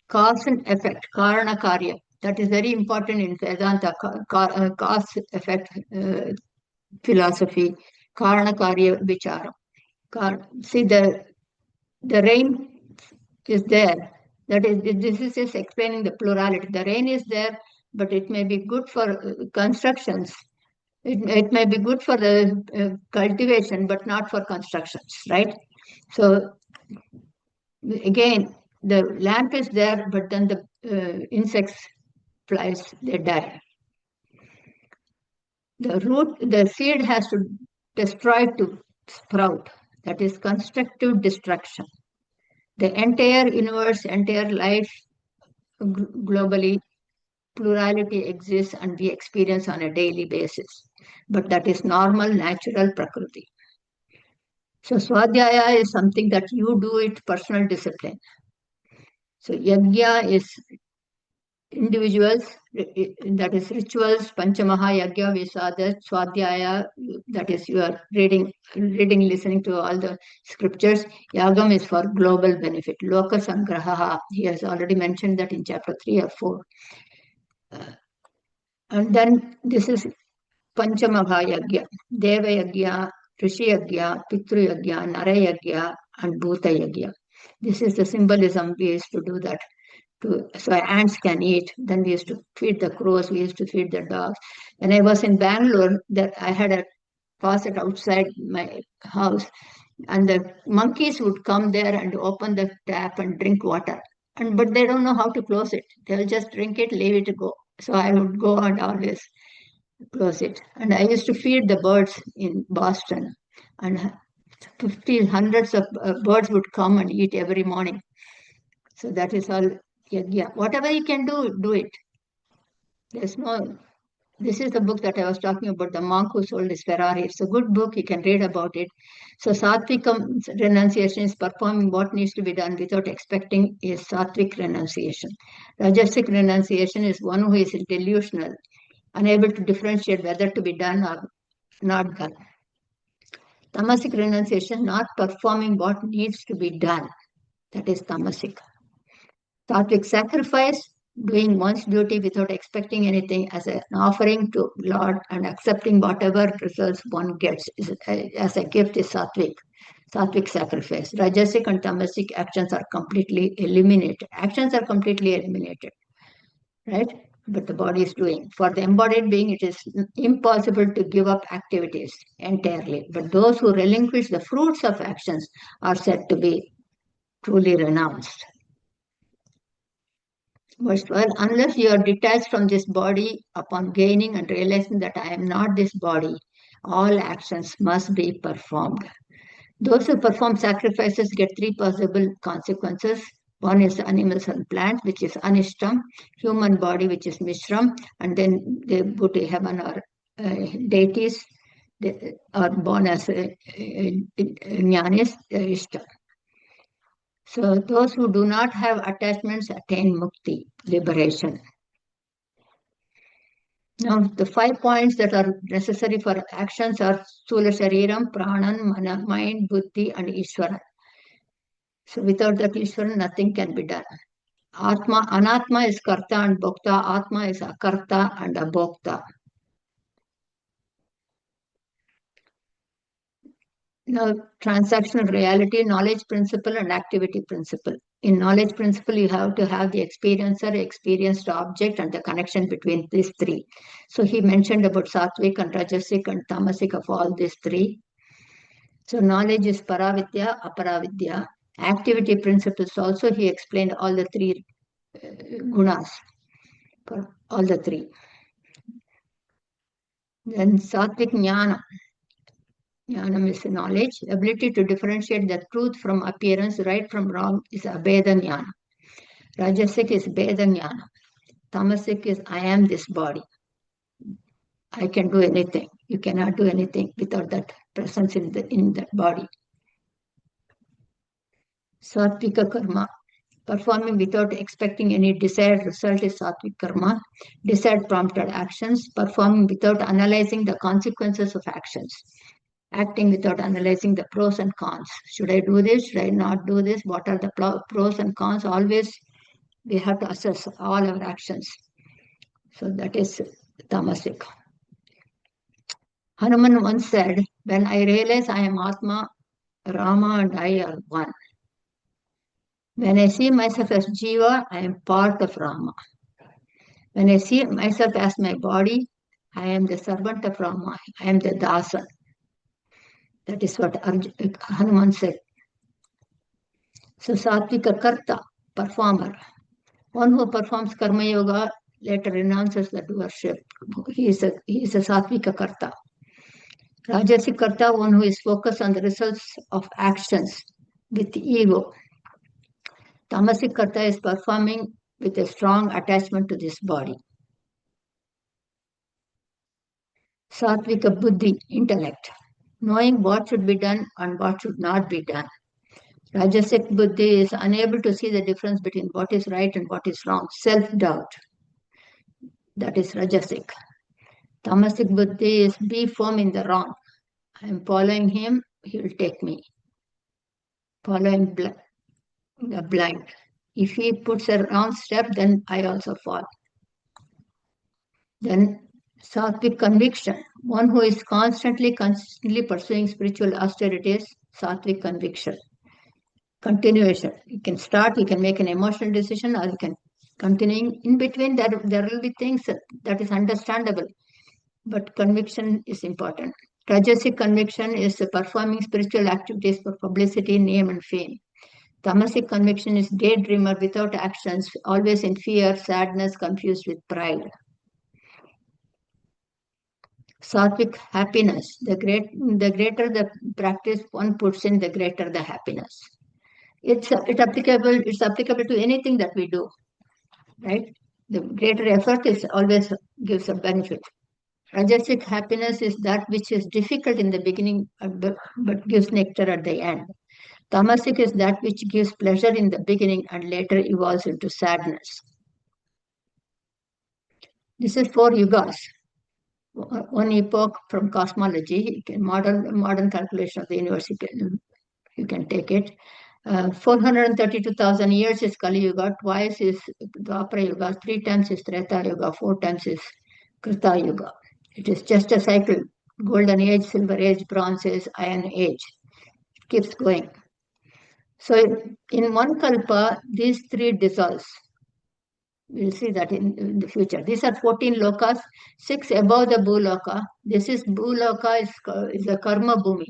Cause and effect, karana karya. That is very important in Vedanta, cause effect philosophy, karana karya vichara. See, the rain is there. That is, this is just explaining the plurality. The rain is there, but it may be good for constructions. It may be good for the cultivation, but not for constructions, right? So again, the lamp is there, but then the insects, flies, they die. The seed has to destroy to sprout. That is constructive destruction. The entire universe, entire life, globally, plurality exists and we experience on a daily basis. But that is normal, natural prakriti. So swadhyaya is something that you do it, personal discipline. So yagya is individuals, that is rituals, Pancha Maha Yagya, we saw that, Swadhyaya, that is you are reading, listening to all the scriptures. Yagam is for global benefit. Loka Sangraha, he has already mentioned that in chapter 3 or 4. And then this is Pancha Maha Yagya, Deva Yagya, Rishi Yagya, Pitru Yagya, Nara Yagya, and Bhuta Yagya. This is the symbolism we used to do that. So ants can eat. Then we used to feed the crows. We used to feed the dogs. When I was in Bangalore, that I had a faucet outside my house, and the monkeys would come there and open the tap and drink water. But they don't know how to close it. They'll just drink it, leave it to go. So I would go and always close it. And I used to feed the birds in Boston, and 50, hundreds of birds would come and eat every morning. So that is all yagya. Whatever you can do it. There's no. This is the book that I was talking about, the monk who sold his Ferrari. It's a good book. You can read about it. So Satvik renunciation is performing what needs to be done without expecting is Satvik renunciation. Rajasic renunciation is one who is delusional, unable to differentiate whether to be done or not done. Tamasic renunciation, not performing what needs to be done. That is tamasic. Sattvic sacrifice, doing one's duty without expecting anything as an offering to Lord and accepting whatever results one gets as a gift is sattvic. Satvik sacrifice. Rajasic and Tamasic actions are completely eliminated. Actions are completely eliminated, right? But the body is doing. For the embodied being, it is impossible to give up activities entirely. But those who relinquish the fruits of actions are said to be truly renounced. Verse 12, unless you are detached from this body upon gaining and realizing that I am not this body, all actions must be performed. Those who perform sacrifices get three possible consequences. One is animals and plants, which is anishtam, human body, which is mishram, and then they go to heaven or deities, they are born as jnanis, ishtam. So those who do not have attachments attain mukti, liberation. Now, the 5 points that are necessary for actions are Sthula Shariram, Pranan, Mana, mind, Buddhi, and Ishvara. So without that Ishvara, nothing can be done. Atma, Anatma is Karta and Bhokta. Atma is Akarta and Abhokta. Now, transactional reality, knowledge principle, and activity principle. In knowledge principle, you have to have the experiencer, experienced object, and the connection between these three. So he mentioned about Satvik and Rajasic and Tamasic of all these three. So knowledge is Paravidya, Aparavidya. Activity principles also, he explained all the three gunas for all the three. Then Satvik Jnana. Jnanam is knowledge. Ability to differentiate the truth from appearance, right from wrong, is Abheda Jnana. Rajasic is Bheda Jnana. Tamasic is I am this body. I can do anything. You cannot do anything without that presence in that body. Satvika Karma. Performing without expecting any desired result is Satvik Karma. Desired prompted actions. Performing without analyzing the consequences of actions. Acting without analyzing the pros and cons. Should I do this? Should I not do this? What are the pros and cons? Always we have to assess all our actions. So that is Tamasic. Hanuman once said, when I realize I am Atma, Rama and I are one. When I see myself as Jiva, I am part of Rama. When I see myself as my body, I am the servant of Rama. I am the Dasan. That is what Hanuman said. So Satvika Karta, performer. One who performs Karma Yoga later renounces the doership. He is a Satvika Karta. Rajasic Karta, one who is focused on the results of actions with ego. Tamasic Karta is performing with a strong attachment to this body. Satvika Buddhi, intellect, knowing what should be done and what should not be done. Rajasic Buddhi is unable to see the difference between what is right and what is wrong, self-doubt. That is Rajasic. Tamasic Buddhi is be firm in the wrong. I am following him, he will take me. Following the blind. If he puts a wrong step, then I also fall. Then Satvik conviction. One who is constantly pursuing spiritual austerities, Satvik conviction. Continuation. You can start, you can make an emotional decision, or you can continue. In between, there will be things that is understandable, but conviction is important. Rajasic conviction is performing spiritual activities for publicity, name, and fame. Tamasic conviction is daydreamer without actions, always in fear, sadness, confused with pride. Satvik happiness. The greater the practice one puts in, the greater the happiness. It's applicable to anything that we do, right? The greater effort is always gives a benefit. Rajasic happiness is that which is difficult in the beginning, but gives nectar at the end. Tamasic is that which gives pleasure in the beginning and later evolves into sadness. This is 4 yugas. One epoch from cosmology, modern calculation of the universe, you can take it. 432,000 years is Kali Yuga, twice is Dwapara Yuga, 3 times is Treta Yuga, 4 times is Krita Yuga. It is just a cycle. Golden Age, Silver Age, Bronze Age, Iron Age. keeps going. So in one kalpa, these three dissolves. We'll see that in the future. These are 14 lokas, 6 above the bhuloka. This is bhuloka is the karma bhumi.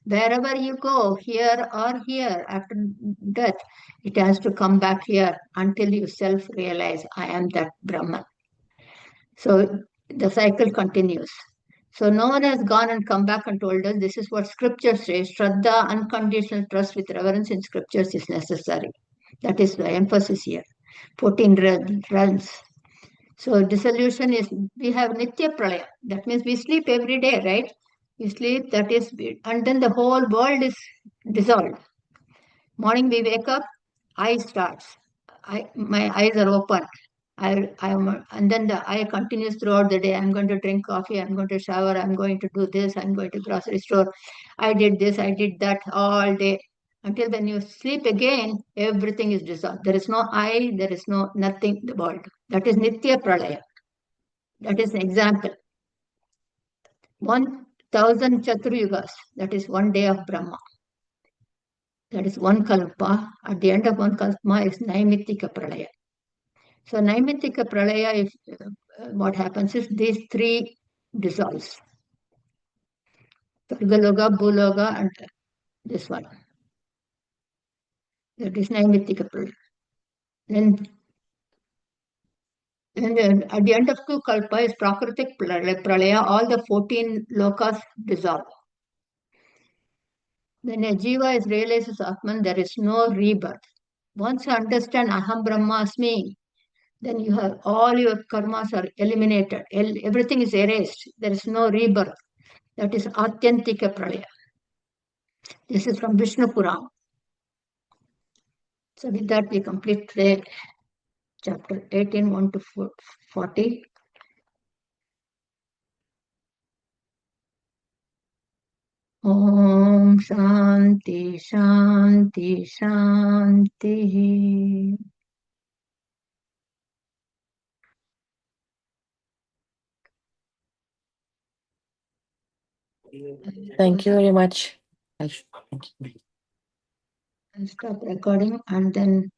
Wherever you go, here or here, after death, it has to come back here until you self-realize, I am that Brahman. So the cycle continues. So no one has gone and come back and told us this is what scripture says. Shraddha, unconditional trust with reverence in scriptures is necessary. That is the emphasis here. 14 realms. So dissolution is, we have Nitya Pralaya. That means we sleep every day, right? We sleep, that is, and then the whole world is dissolved. Morning we wake up, eye starts. My eyes are open. And then the eye continues throughout the day. I'm going to drink coffee, I'm going to shower, I'm going to do this, I'm going to grocery store. I did this, I did that all day. Until when you sleep again, everything is dissolved. There is no I, there is no nothing in the world. That is Nitya Pralaya. That is an example. 1,000 Chaturyugas, that is one day of Brahma. That is one kalpa. At the end of one kalpa is Naimitikka Pralaya. So Naimitikka Pralaya, what happens is these three dissolves. Sargaloga, Bhuloga, and this one. That is Naimitikka Pralaya. And at the end of two kalpa is Prakritik Pralaya, all the 14 lokas dissolve. When a jiva is realized as Atman, there is no rebirth. Once you understand Aham Brahmasmi, then you have all your karmas are eliminated. Everything is erased. There is no rebirth. That is Atyantika Pralaya. This is from Vishnu Puran. So with that we complete today chapter 18, 1 to 40. Om Shanti Shanti Shanti. Thank you very much. I'll stop recording and then